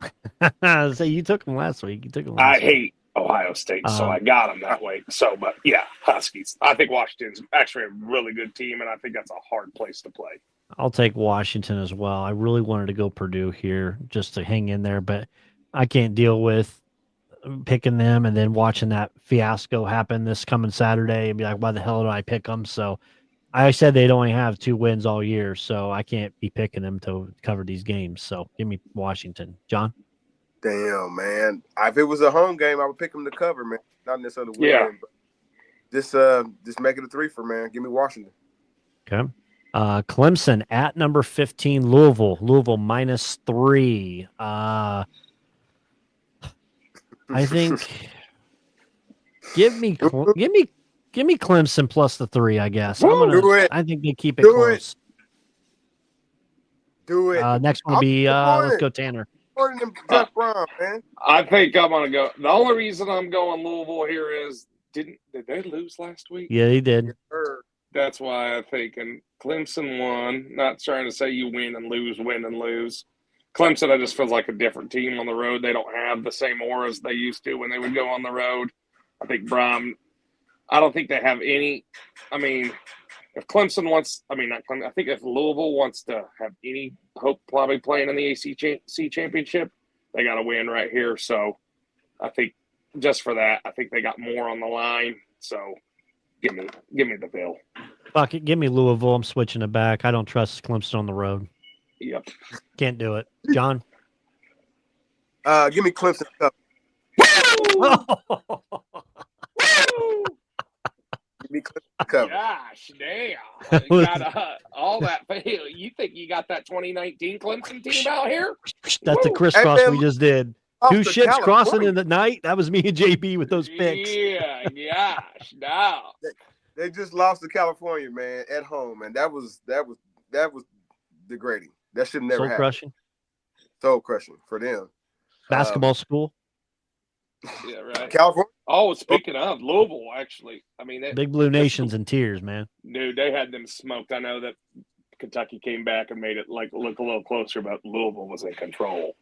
So you took them last week. I hate Ohio State, so I got them that way. So, but yeah, Huskies. I think Washington's actually a really good team, and I think that's a hard place to play. I'll take Washington as well. I really wanted to go Purdue here just to hang in there, but I can't deal with picking them and then watching that fiasco happen this coming Saturday and be like, why the hell did I pick them? So I said they'd only have 2 wins all year, so I can't be picking them to cover these games. So give me Washington. John? Damn, man. If it was a home game, I would pick them to cover, man. Not necessarily win. Yeah. But just make it a 3 for, man. Give me Washington. Okay. Clemson at number 15, Louisville. Louisville -3. I think give me Clemson plus the 3, I guess. Do it. I think they keep it Do close. Do it. Next one will be let's go Tanner. Jeff Brown, man. I think I'm gonna go. The only reason I'm going Louisville here is did they lose last week? Yeah, they did. That's why I think. And Clemson won. Not trying to say you win and lose. Clemson, I just feels like a different team on the road. They don't have the same aura as they used to when they would go on the road. I think I don't think they have any. I mean, if Clemson wants, I think if Louisville wants to have any hope probably playing in the ACC championship, they got to win right here. So I think just for that, I think they got more on the line. So give me the bill. Fuck it. Give me Louisville. I'm switching it back. I don't trust Clemson on the road. Yep. Can't do it. John? Give me Clemson cover. Give me Clemson cover. Gosh, damn! You got all that. You think you got that 2019 Clemson team out here? That's a crisscross we just did. Two ships crossing in the night. That was me and JB with those picks. Yeah, gosh, no. They just lost to California, man, at home, and that was degrading. That should never happen. Soul crushing for them. Basketball school. Yeah, right. California. Oh, speaking of Louisville, actually, I mean, Big Blue Nation's in tears, man. Dude, they had them smoked. I know that Kentucky came back and made it look a little closer, but Louisville was in control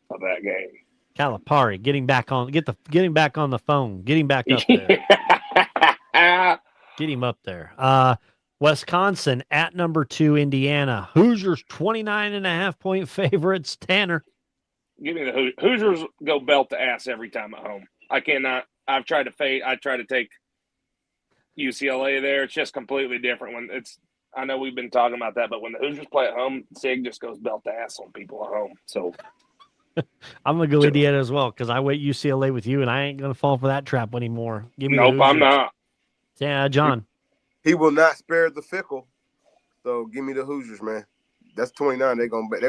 of that game. Calipari getting back on the phone, getting back up there. Get him up there. Wisconsin at number 2, Indiana. Hoosiers 29.5-point favorites. Tanner. Give me the Hoosiers. Go belt to ass every time at home. I cannot. I've tried to fade. I try to take UCLA there. It's just completely different when it's. I know we've been talking about that, but when the Hoosiers play at home, Sig just goes belt to ass on people at home. So I'm gonna go Indiana as well because I went UCLA with you, and I ain't gonna fall for that trap anymore. Give me nope, I'm not. Yeah, John. He will not spare the fickle. So give me the Hoosiers, man. That's 29. They're gonna bet.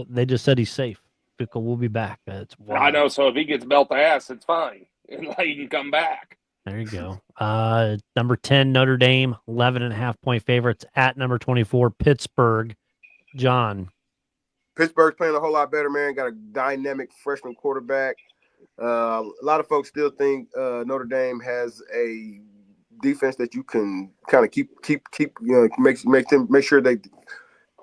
They just said he's safe. Fickle will be back. That's wild. I know. So if he gets belt to ass, it's fine, and he can come back. There you go. Number 10 Notre Dame, 11.5-point favorites at number 24 Pittsburgh. John. Pittsburgh's playing a whole lot better, man. Got a dynamic freshman quarterback. A lot of folks still think Notre Dame has a defense that you can kind of keep make sure they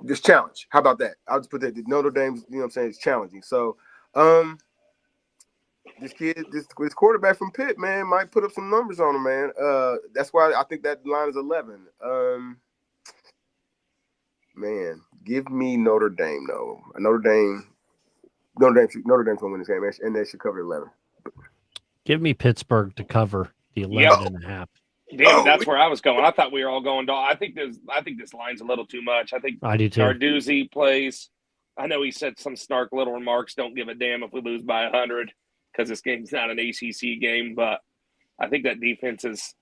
just challenge. How about that? I'll just put that. Notre Dame's, is challenging. So this quarterback from Pitt, man, might put up some numbers on him, man. That's why I think that line is 11. Man, give me Notre Dame though. Notre Dame's gonna win this game, and they should cover 11. Give me Pittsburgh to cover the 11.5. Damn, that's where I was going. I thought we were all going. I think this line's a little too much. I think I do too. Narduzzi plays. I know he said some snark little remarks. Don't give a damn if we lose by 100 because this game's not an ACC game. But I think that defense is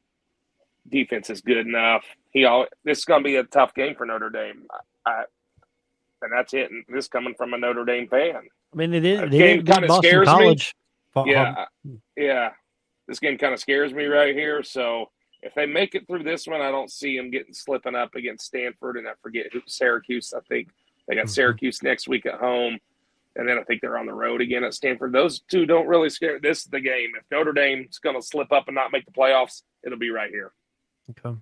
good enough. This is going to be a tough game for Notre Dame. And that's it. And this coming from a Notre Dame fan. I mean, it is. The game kind of scares College. me. Yeah. This game kind of scares me right here. So if they make it through this one, I don't see them slipping up against Stanford. And I forget Syracuse. I think they got Syracuse next week at home. And then I think they're on the road again at Stanford. Those two don't really scare. This is the game. If Notre Dame's going to slip up and not make the playoffs, it'll be right here. Okay.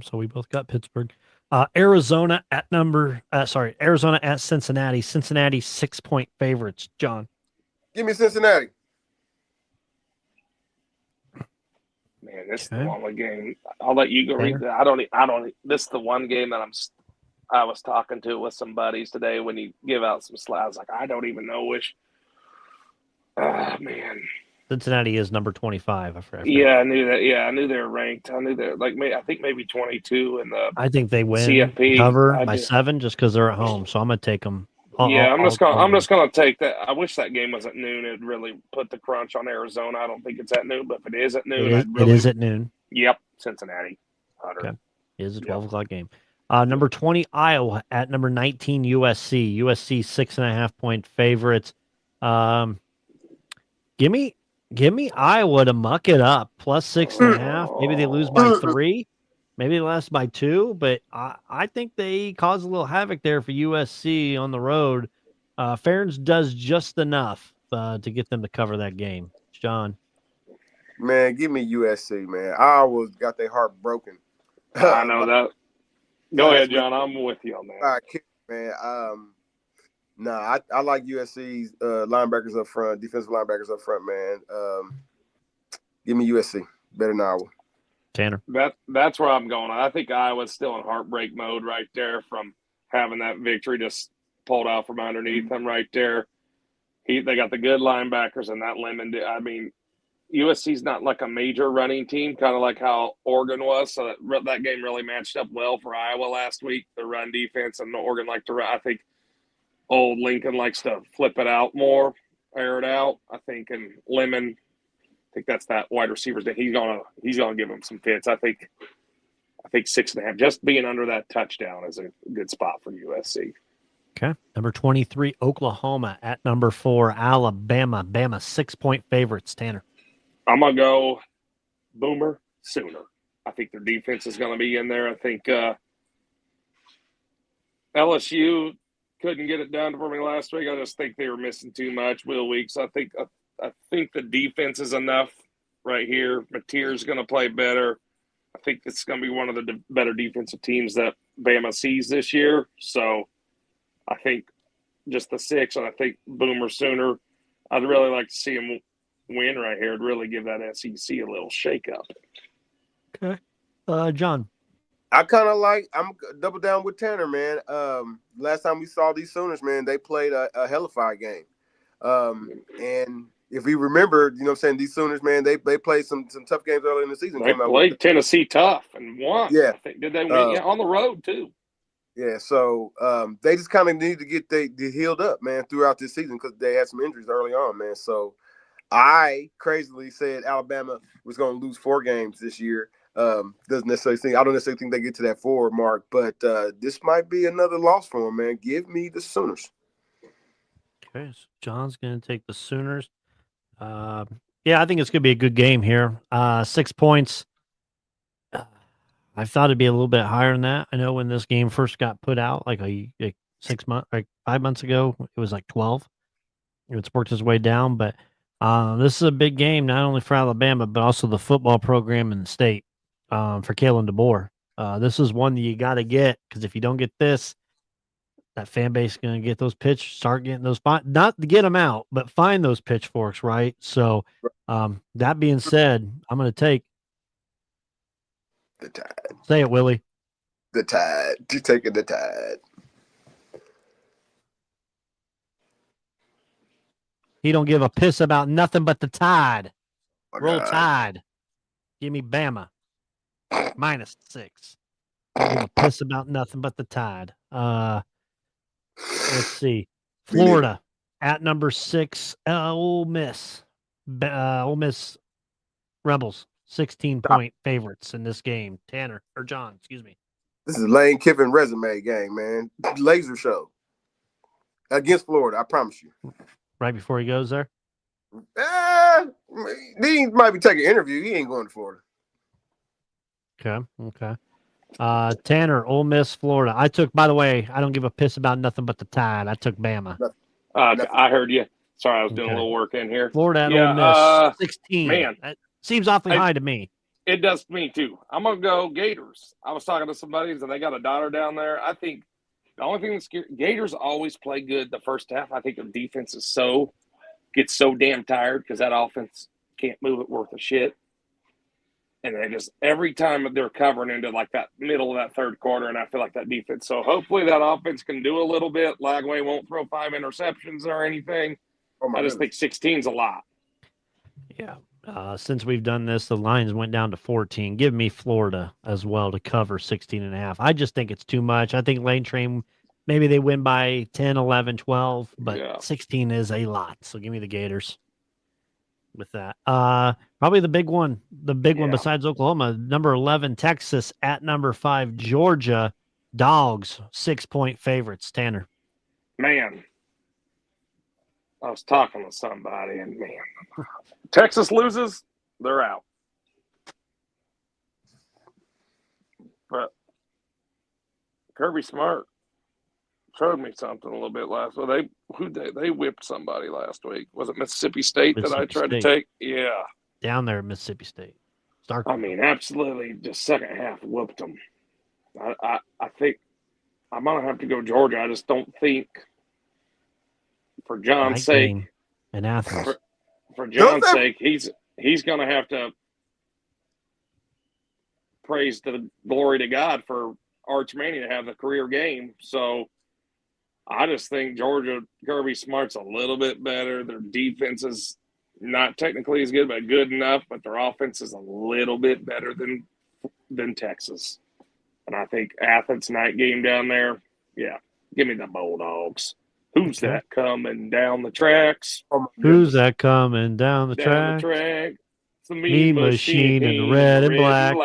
So we both got Pittsburgh. Arizona at Cincinnati. Cincinnati 6-point favorites. John. Give me Cincinnati. Man, this is the one game. I'll let you go read that. I don't. This is the one game that I was talking to with some buddies today when you give out some slides. I was like, I don't even know which. Oh man. Cincinnati is number 25. I forgot. Yeah, I knew that. Yeah, I knew they were ranked. I knew they're I think maybe 22 in the. I think they win CFP cover by 7 just because they're at home. So I'm gonna take them. I'm just gonna take that. I wish that game was at noon. It'd really put the crunch on Arizona. I don't think it's at noon, but if it is at noon, it is at noon. Yep, Cincinnati. 100. Okay. It is a 12 o'clock game. Number 20 Iowa at number 19 USC. USC 6.5-point favorites. Give me Iowa to muck it up. Plus 6.5. Maybe they lose by 3. Maybe they lose by 2. But I think they cause a little havoc there for USC on the road. Ferentz does just enough to get them to cover that game. John. Man, give me USC, man. Iowa's got their heart broken. I know that. Go ahead, John. I'm with you on that. Man, I like USC's linebackers up front, defensive linebackers up front, man. Give me USC. Better than Iowa. Tanner. That's where I'm going. I think Iowa's still in heartbreak mode right there from having that victory just pulled out from underneath them right there. They got the good linebackers and that Lemon. I mean, USC's not like a major running team, kind of like how Oregon was. So that game really matched up well for Iowa last week. The run defense and Oregon liked to run. I think old Lincoln likes to flip it out more. air it out. I think, and Lemon, I think that's that wide receiver that he's gonna give him some fits. I think 6.5. Just being under that touchdown is a good spot for USC. Okay. Number 23, Oklahoma at number 4, Alabama. Bama 6-point favorites. Tanner. I'm gonna go Boomer Sooner. I think their defense is gonna be in there. I think LSU couldn't get it done for me last week. I just think they were missing too much. Will Weeks. I think the defense is enough right here. Mateer's going to play better. I think it's going to be one of the better defensive teams that Bama sees this year. So I think just the 6, and I think Boomer Sooner. I'd really like to see him win right here. It'd really give that SEC a little shakeup. Okay. John. I'm double down with Tanner, man. Last time we saw these Sooners, man, they played a hellified game. And if we remember, you know what I'm saying, these Sooners, man, they played some tough games early in the season. They played Tennessee tough and won. Yeah. I think. Did they win? On the road, too. Yeah, so they just kind of need to get they healed up, man, throughout this season because they had some injuries early on, man. So I crazily said Alabama was going to lose 4 games this year. I don't necessarily think they get to that 4 mark, but this might be another loss for them, man. Give me the Sooners. Okay, so John's going to take the Sooners. Yeah, I think it's going to be a good game here. 6 points. I thought it'd be a little bit higher than that. I know when this game first got put out, like 5 months ago, it was like 12. It's worked its way down, but this is a big game, not only for Alabama, but also the football program in the state. For Kalen DeBoer. This is one that you got to get because if you don't get this, that fan base is going to get those start getting those, not to get them out, but find those pitchforks, right? So that being said, I'm going to take the Tide. Say it, Willie. The Tide. You're taking the Tide. He don't give a piss about nothing but the Tide. Roll God. Tide. Give me Bama. -6. Don't give a piss about nothing but the Tide. Let's see. Florida at number 6. Ole Miss. Ole Miss Rebels. 16-point favorites in this game. Tanner or John, excuse me. This is Lane Kiffin resume game, man. Laser show against Florida. I promise you. Right before he goes there. He might be taking an interview. He ain't going to Florida. Okay. Tanner, Ole Miss, Florida. By the way, I don't give a piss about nothing but the Tide. I took Bama. I heard you. Sorry, I was doing a little work in here. Florida at Ole Miss, 16. Man. That seems awfully high to me. It does to me, too. I'm going to go Gators. I was talking to somebody, and they got a daughter down there. I think the only thing that's Gators always play good the first half. I think the defense gets so damn tired because that offense can't move it worth a shit. And they just every time they're covering into like that middle of that third quarter, and I feel like that defense. So hopefully that offense can do a little bit. Lagway won't throw 5 interceptions or anything. I just think 16's a lot. Yeah. Since we've done this, the lines went down to 14. Give me Florida as well to cover 16.5. I just think it's too much. I think Lane Train, maybe they win by 10, 11, 12, but 16 is a lot. So give me the Gators with that. Probably the big one besides Oklahoma, number 11, Texas at number 5, Georgia. Dogs, 6-point favorites. Tanner. Man, I was talking to somebody, and man, Texas loses, they're out. But Kirby Smart showed me something a little bit last week. They whipped somebody last week. Was it Mississippi State that I tried to take? Yeah. Down there at Mississippi State. Absolutely, the second half whooped them. I think I'm going to have to go Georgia. I just don't think, for John's sake, in Athens. For John's sake, he's going to have to praise the glory to God for Arch Manning to have the career game. So I just think Georgia, Kirby Smart's a little bit better. Their defense is not technically as good, but good enough. But their offense is a little bit better than Texas. And I think Athens night game down there, yeah, give me the Bulldogs. Who's that coming down the tracks? Oh my Who's goodness. that coming down the Down the track? track. It's the Mean Machine in the red and black.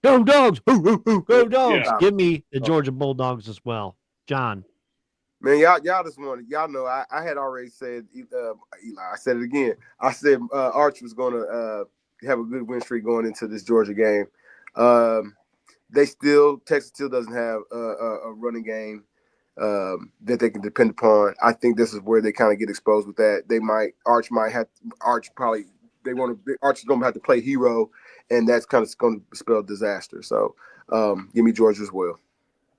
Go Dogs! Go Dogs! Yeah. Give me the Georgia Bulldogs as well. John. Man, y'all just wanted, y'all know I had already said, Eli, I said it again. I said Arch was going to have a good win streak going into this Georgia game. Texas still doesn't have a running game that they can depend upon. I think this is where they kind of get exposed with that. Arch is going to have to play hero, and that's kind of going to spell disaster. So give me Georgia as well.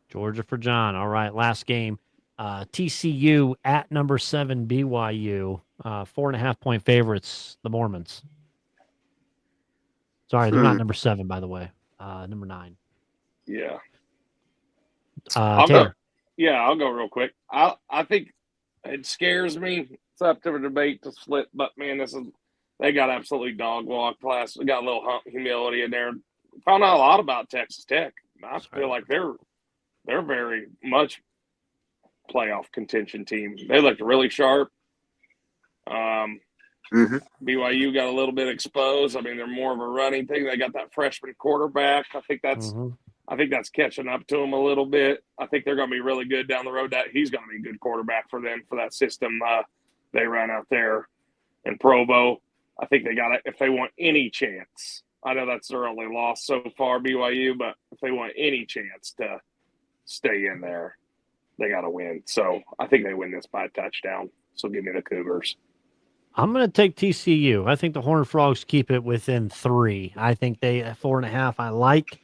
Georgia for John. All right, last game. TCU at number 7 BYU. 4.5-point favorites, the Mormons. Sorry, they're not number 7, by the way. Number 9. Yeah. Tanner. I'll go real quick. I think it scares me. It's up to a debate to split, but man, they got absolutely dog walk class. We got a little humility in there. Found out a lot about Texas Tech. I feel like they're very much playoff contention team. They looked really sharp. BYU got a little bit exposed. I mean, they're more of a running thing. They got that freshman quarterback. I think that's catching up to them a little bit. I think they're going to be really good down the road. That he's going to be a good quarterback for them for that system they run out there in Provo. I think they got it if they want any chance. I know that's their only loss so far, BYU, but if they want any chance to stay in there, they got to win. So I think they win this by a touchdown. So give me the Cougars. I'm going to take TCU. I think the Horned Frogs keep it within 3. I think they at 4.5. I like.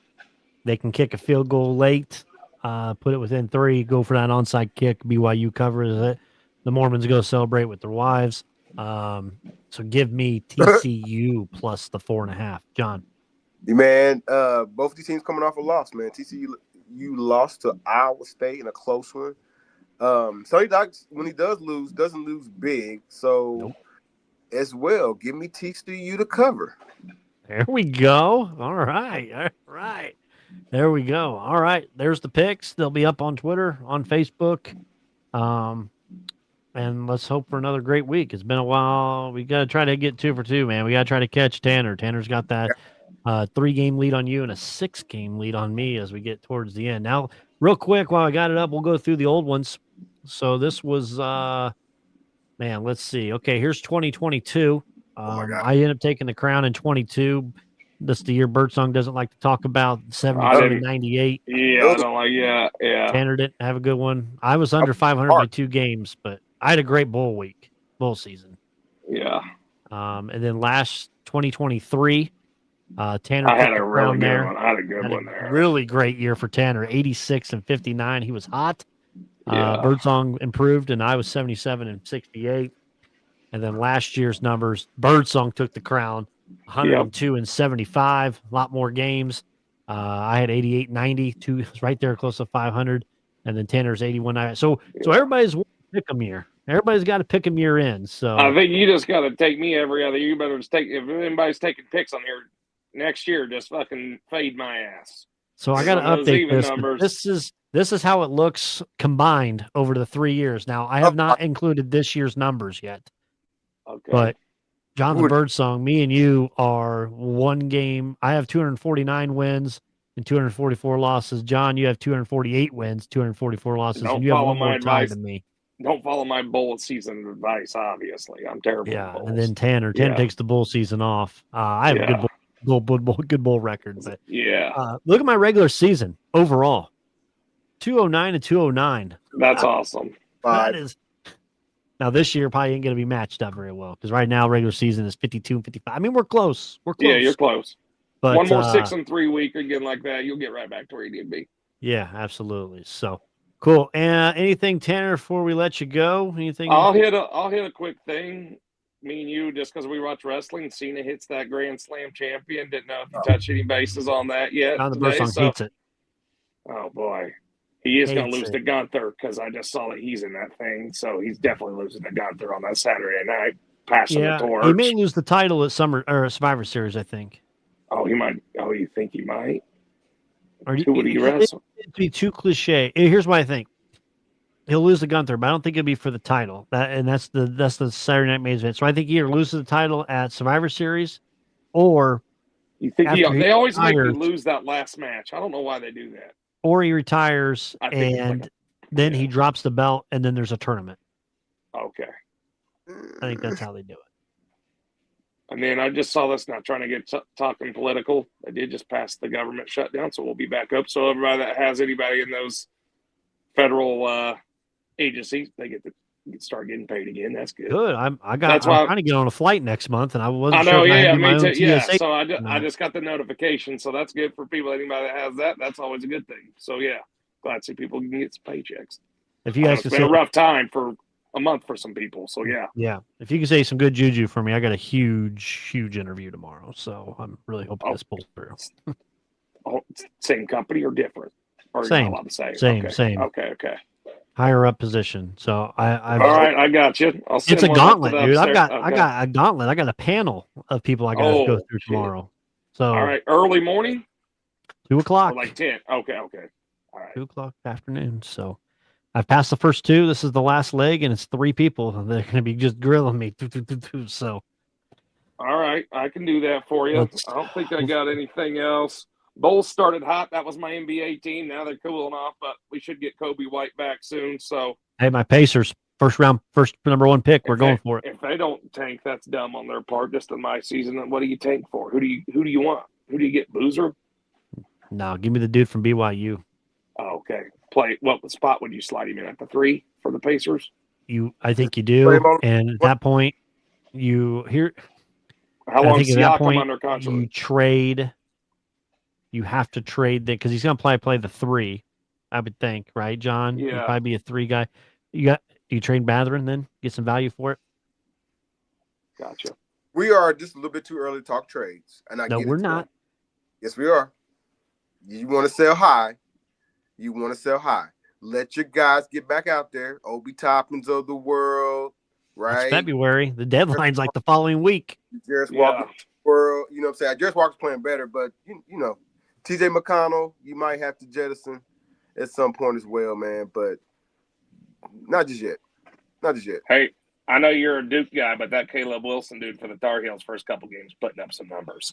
They can kick a field goal late, put it within 3, go for that onside kick. BYU covers it. The Mormons go celebrate with their wives. So give me TCU plus the 4.5. John. Man, both these teams coming off a loss, man. TCU lost to Iowa State in a close one. Sonny Dykes, when he does lose, doesn't lose big. So as well, give me TCU to cover. There we go. All right. There we go. All right. There's the picks. They'll be up on Twitter, on Facebook. And let's hope for another great week. It's been a while. We got to try to get 2 for 2, man. We got to try to catch Tanner. Tanner's got that 3-game lead on you and a 6-game lead on me as we get towards the end. Now, real quick, while I got it up, we'll go through the old ones. So this was, let's see. Okay, here's 2022. I ended up taking the crown in 22. This is the year Birdsong doesn't like to talk about, 72 and 98. Yeah, I don't like, yeah. Tanner didn't have a good one. I was under 500 by 2 games, but I had a great bowl season. Yeah. And then last 2023, Tanner I had a really good there. one. I had a good one there. Really great year for Tanner, 86 and 59. He was hot. Yeah. Birdsong improved, and I was 77 and 68. And then last year's numbers, Birdsong took the crown, 102 and 75, a lot more games. I had 88, 90, right there close to 500. And then Tanner's 81, 90. So everybody's pick 'em year. Everybody's got to pick 'em year in. So I think you just got to take me every other year. You better just if anybody's taking picks on here next year, just fucking fade my ass. So I got to update this. This is how it looks combined over the 3 years. Now, I have not included this year's numbers yet. Okay. But John the Birdsong, me and you are 1 game. I have 249 wins and 244 losses. John, you have 248 wins, 244 losses, and you have 1 more tie than me. Don't follow my bowl season advice, obviously. I'm terrible. Yeah, and then Tanner takes the bowl season off. I have a good bowl record. But look at my regular season overall. 209 and 209. That's awesome. That is. Now this year probably ain't going to be matched up very well because right now regular season is 52 and 55. I mean, we're close. Yeah, you're close. But 1 more 6-3 week again like that, you'll get right back to where you need to be. Yeah, absolutely. So cool. And anything, Tanner, before we let you go? Anything? I'll hit a quick thing. Me and you, just because we watch wrestling, Cena hits that Grand Slam champion. Didn't know if you touched any bases on that yet. John the Birdsong hates it. Oh boy. He is going to lose to Gunther because I just saw that he's in that thing. So he's definitely losing to Gunther on that Saturday night, passing the torch. He may lose the title at Survivor Series, I think. Oh, he might. Oh, you think he might? Who would he wrestle? It'd be too cliche. Here's what I think. he'll lose to Gunther, but I don't think it'll be for the title. That's the Saturday Night main event. So I think he either loses the title at Survivor Series, or You think after he they always make you retires, lose that last match. I don't know why they do that. or he retires I think it's and like then he drops the belt, and then there's a tournament. Okay. I think that's how they do it. And then I just saw this, not trying to get talking political. They did just pass the government shutdown, so we'll be back up. So everybody that has anybody in those federal agencies, they get to start getting paid again. That's good. Good. I'm That's trying to get on a flight next month, and I wasn't I know, sure if I had yeah, to do my me own too. Yeah, TSA. so I just got the notification, so that's good for people. Anybody that has that, that's always a good thing. So yeah, glad to see people can get some paychecks. If you guys It's could been say a rough time for a month for some people. So yeah, if you can say some good juju for me, I got a huge interview tomorrow, so I'm really hoping this pulls through. Same company or different? Or Same. you're not allowed to say? Same. Okay. Higher up position. So All right, I got you. I'll send it's a one up to gauntlet, the dude. upstairs. I got a gauntlet. I got a panel of people I got to go through tomorrow. So all right, early morning, 2:00, or like 10. Okay. All right, 2:00 afternoon. So I've passed the first two. This is the last leg, and it's 3 people. They're going to be just grilling me. So all right, I can do that for you. I don't think I got anything else. Bulls started hot. That was my NBA team. Now they're cooling off, but we should get Kobe White back soon. So hey, my Pacers, first number 1 pick. We're going for it. If they don't tank, that's dumb on their part. Just in my season, what do you tank for? Who do you want? Who do you get? Boozer? No, give me the dude from BYU. Oh, okay. What spot would you slide him in at the 3 for the Pacers? I think you do. And at that point, How long is Siakam under contract? You have to trade that because he's going to play the 3, I would think, right, John? Yeah. He'd probably be a 3 guy. Do you trade Mathurin then? Get some value for it? Gotcha. We are just a little bit too early to talk trades. And No, we're not. Yes, we are. You want to sell high. Let your guys get back out there. Obi Toppins of the world, right? It's February. The deadline's like the following week. Jarris Walker, world. You know what I'm saying? Jarris Walker's playing better, but you know, TJ McConnell, you might have to jettison at some point as well, man. But not just yet. Hey, I know you're a Duke guy, but that Caleb Wilson dude for the Tar Heels first couple games putting up some numbers.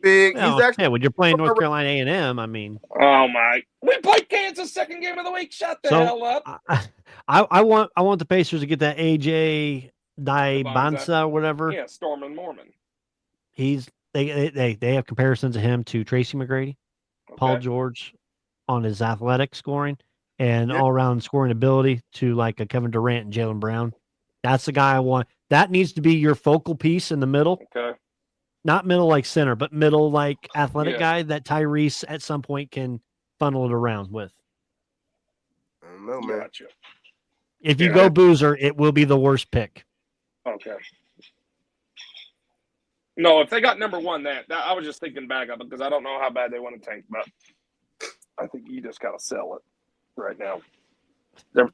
Big. Well, He's actually when you're playing North Carolina A&M, I mean. Oh my! We played Kansas second game of the week. Shut the hell up! I want the Pacers to get that AJ Daibansa or whatever. Yeah, Stormin' Mormon. They have comparisons of him to Tracy McGrady, Paul George on his athletic scoring and all around scoring ability to like a Kevin Durant and Jaylen Brown. That's the guy I want. That needs to be your focal piece in the middle. Okay. Not middle like center, but middle like athletic guy that Tyrese at some point can funnel it around with. I don't know, man. Gotcha. If you go Boozer, it will be the worst pick. Okay. No, if they got number 1, that I was just thinking back up because I don't know how bad they want to tank, but I think you just got to sell it right now.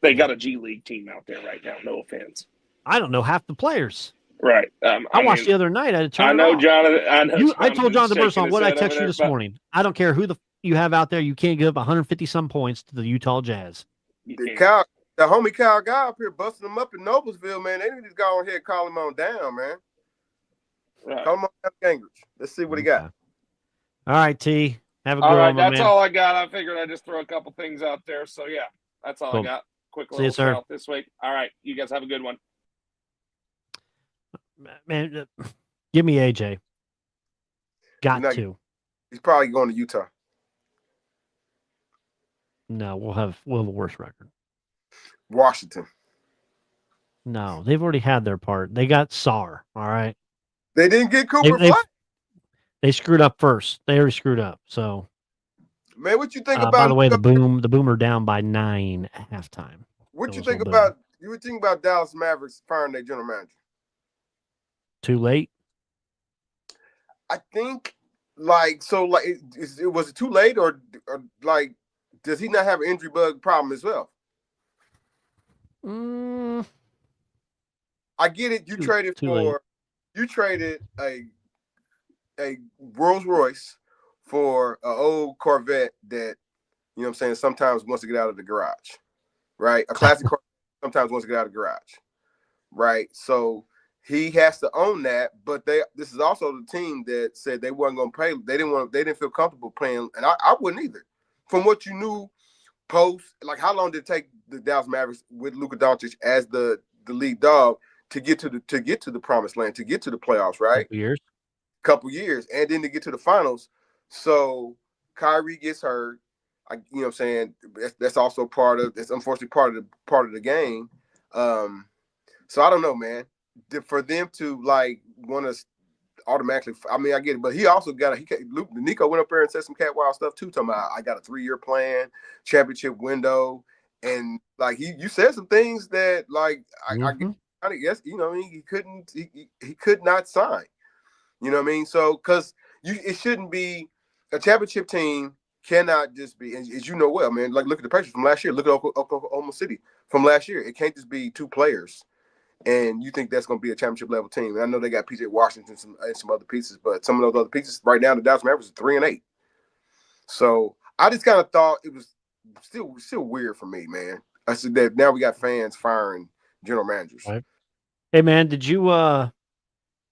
They got a G League team out there right now. No offense. I don't know half the players. Right. I watched the other night. I had to turn I know, it off. Jonathan. I told Jonathan Burson what I texted you this morning. I don't care who you have out there. You can't give up 150 some points to the Utah Jazz. The homie Kyle guy up here busting them up in Noblesville, man. They need to go on here and call him on down, man. Right. Call him on Gingrich. Let's see what he got. All right, T. Have a good one. All right, man. that's all I got. I figured I'd just throw a couple things out there. So yeah, that's all I got. Quick little shout this week. All right, you guys have a good one. Man, give me AJ. Got to. He's probably going to Utah. No, we'll have the worst record. Washington. No, they've already had their part. They got Sarr. All right. They didn't get Cooper Flight. They screwed up first. They already screwed up. So, man, what you think about? By the way, the Boomer down by 9 at halftime. What you think about? You would think about Dallas Mavericks firing their general manager. Too late. I think, was it too late or like, does he not have an injury bug problem as well? I get it. You traded a Rolls Royce for an old Corvette that, you know what I'm saying, sometimes wants to get out of the garage. right? A classic car sometimes wants to get out of the garage, right? So he has to own that. But this is also the team that said they wasn't going to pay. They didn't feel comfortable paying, and I wouldn't either. From what you knew post, like how long did it take the Dallas Mavericks with Luka Doncic as the lead dog to get to the promised land, to get to the playoffs, right? Couple years, and then to get to the finals. So Kyrie gets hurt. You know what I'm saying? That's also that's unfortunately part of the game. So I don't know, man. For them to like want to automatically, I mean, I get it, but he also Nico went up there and said some cat wild stuff too, talking about I got a 3-year plan, championship window, and like you said some things that like I guess you know what I mean, he could not sign. You know what I mean? So because it shouldn't be a championship team cannot just be, as you know well, man. Like look at the Pacers from last year. Look at Oklahoma City from last year. It can't just be 2 players, and you think that's going to be a championship level team. And I know they got PJ Washington and some other pieces, but some of those other pieces right now, the Dallas Mavericks are 3-8. So I just kind of thought it was still weird for me, man. I said that now we got fans firing general managers. Right. Hey, man, did you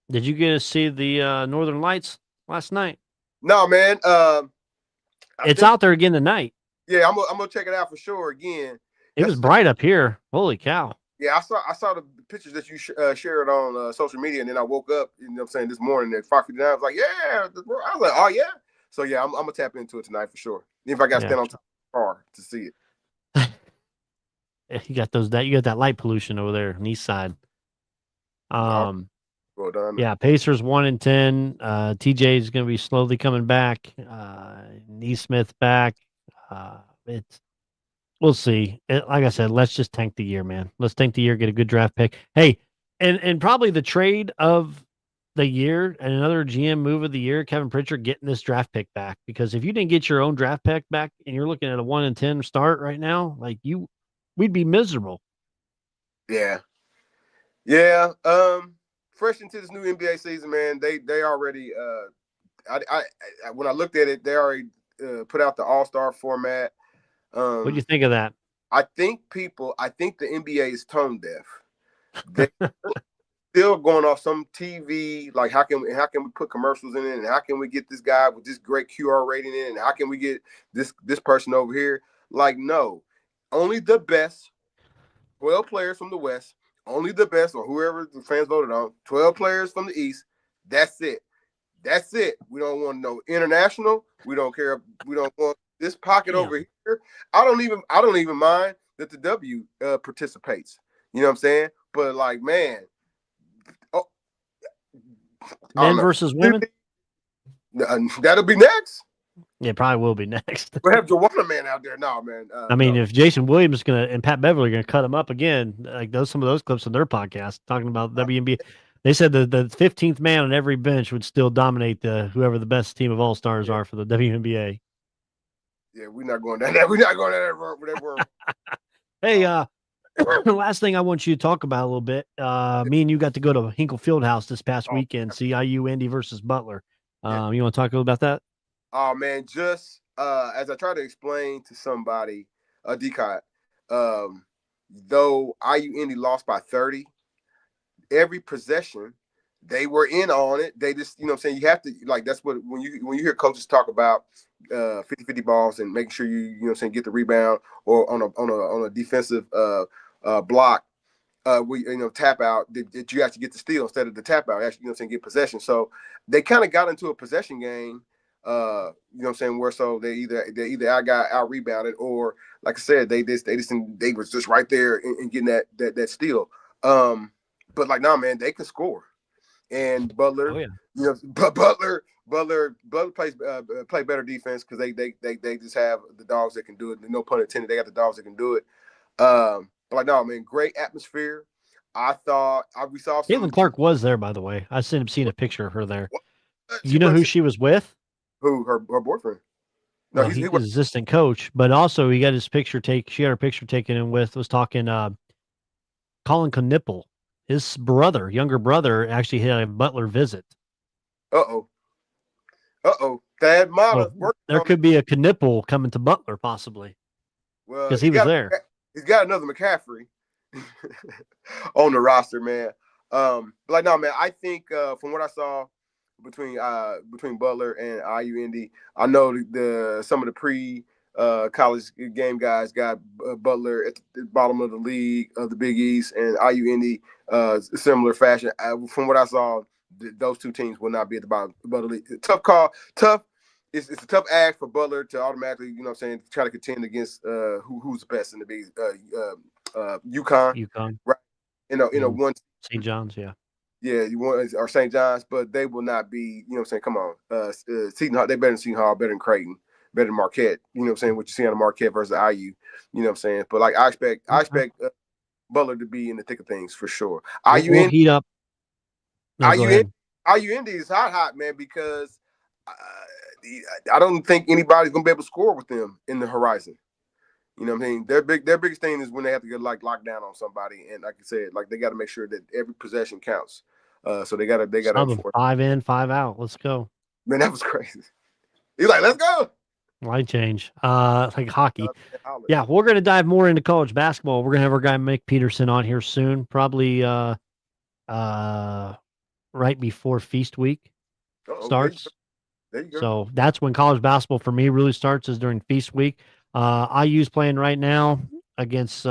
get to see the Northern Lights last night? No, man. It's out there again tonight. Yeah, I'm gonna check it out for sure again. It was bright up here. Holy cow! Yeah, I saw the pictures that you shared on social media, and then I woke up, you know what I'm saying, this morning at 5:59. I was like, yeah. I was like, oh yeah. So yeah, I'm gonna tap into it tonight for sure. If I got to stand on top of the car to see it. You got that light pollution over there on the east side. Well done. Yeah, Pacers 1-10. TJ is going to be slowly coming back. Neesmith back. We'll see. Like I said, let's just tank the year, man. Let's tank the year, get a good draft pick. Hey, and probably the trade of the year and another GM move of the year, Kevin Pritchard getting this draft pick back. Because if you didn't get your own draft pick back and you're looking at a 1-10 start right now, like we'd be miserable. Yeah. Yeah. Fresh into this new NBA season, man. They already when I looked at it, they already put out the All-Star format. What do you think of that? I think the NBA is tone deaf. They're still going off some TV, like how can we put commercials in it, and how can we get this guy with this great QR rating in it, and how can we get this person over here? Like, no, only the best 12 players from the West, only the best, or whoever the fans voted on, 12 players from the East. That's it. We don't want no international. We don't care. We don't want this pocket over here. I don't even mind that the W participates. You know what I'm saying? But like, man, men versus women. That'll be next. Yeah, probably will be next. We'll have Joanna Man out there. No, man. I mean, if Jason Williams and Pat Beverly are gonna cut him up again, like some of those clips on their podcast talking about WNBA, they said the 15th man on every bench would still dominate whoever the best team of all stars are for the WNBA. Yeah, we're not going down there. We're not going down that road. Hey, the last thing I want you to talk about a little bit. Me and you got to go to Hinkle Fieldhouse this past weekend, see IU Indy versus Butler. You want to talk a little about that? Oh man, just as I try to explain to somebody, Dekai, though IU Indy lost by 30, every possession they were in on it. They just, you know what I'm saying, you have to, like, that's what when you hear coaches talk about 50-50 balls and making sure you know what I'm saying, get the rebound or on a defensive block, tap out that you actually get the steal instead of the tap out, actually, you know what I'm saying, get possession. So they kind of got into a possession game, you know what I'm saying, where so they either I got out rebounded, or like I said, they was just right there and getting that steal. But like, nah, man, they can score. And Butler, you know, but Butler plays play better defense because they just have the dogs that can do it. No pun intended, they got the dogs that can do it. But like, no, man, great atmosphere. I thought we saw. Caitlin Clark was there, by the way. I seen a picture of her there. You know who she was with? Who? Her boyfriend. No, well, he was assistant coach, but also he got his picture take. She had her picture taken in with was talking. Colin Knippel, his younger brother, actually had a Butler visit. Uh-oh. Thad Mata. There could be a Knippel coming to Butler, possibly. Well, because he was there. he's got another McCaffrey on the roster, man. Like no, man. I think from what I saw between Butler and IU Indy, I know some of the college game guys got Butler at the bottom of the league of the Big East, and IU Indy similar fashion. From what I saw, those two teams will not be at the bottom of the league. Tough call, tough. It's a tough act for Butler to automatically, you know what I'm saying, try to contend against who's the best in the Big UConn, right? One St. John's, yeah. Yeah, you want or St. John's, but they will not be, you know what I'm saying? Come on. Seton Hall, they better than Seton Hall, better than Creighton, better than Marquette. You know what I'm saying? What you see on the Marquette versus IU, you know what I'm saying? But like I expect Butler to be in the thick of things for sure. We'll heat up. No, IU Indy is hot, man, because I don't think anybody's gonna be able to score with them in the horizon. You know what I mean? Their biggest thing is when they have to get like locked down on somebody, and like I said, like they got to make sure that every possession counts. So they got 5 in, 5 out. Let's go. Man, that was crazy. He's like, let's go. Line change, like hockey. Yeah, we're gonna dive more into college basketball. We're gonna have our guy Mick Peterson on here soon, probably right before Feast Week starts. There you go. So that's when college basketball for me really starts, is during Feast Week. IU's playing right now against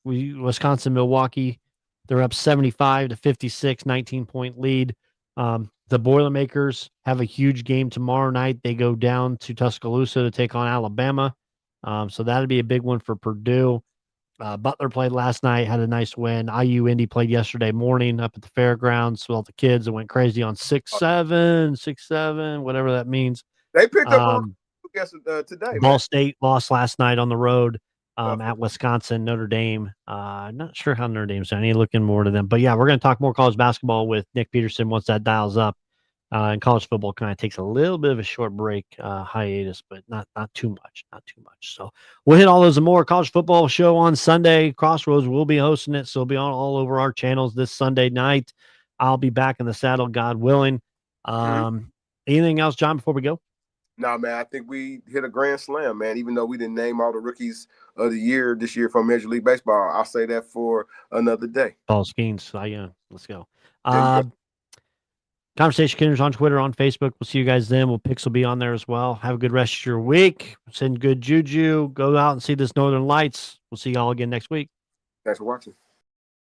Wisconsin Milwaukee. They're up 75-56, 19-point lead. The Boilermakers have a huge game tomorrow night. They go down to Tuscaloosa to take on Alabama. So that'd be a big one for Purdue. Butler played last night, had a nice win. IU Indy played yesterday morning up at the fairgrounds. Well, the kids went crazy on 6-7, whatever that means. They picked up today. Ball State lost last night on the road at Wisconsin. Notre Dame. Not sure how Notre Dame's doing. I need to look in more to them. But yeah, we're going to talk more college basketball with Nick Peterson once that dials up. And college football kind of takes a little bit of a short break, hiatus, but not too much. So we'll hit all those and more. College football show on Sunday. Crossroads will be hosting it, so it'll be on all over our channels this Sunday night. I'll be back in the saddle, God willing. Anything else, John, before we go? No, man, I think we hit a grand slam, man. Even though we didn't name all the rookies of the year this year from Major League Baseball, I'll say that for another day. Paul Skeens, let's go. Conversation Kinners on Twitter, on Facebook. We'll see you guys then. Picks will be on there as well. Have a good rest of your week. Send good juju. Go out and see this Northern Lights. We'll see y'all again next week. Thanks for watching.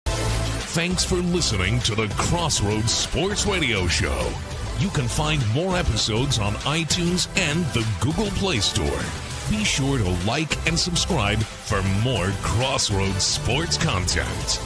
Thanks for listening to the Crossroads Sports Radio Show. You can find more episodes on iTunes and the Google Play Store. Be sure to like and subscribe for more Crossroads sports content.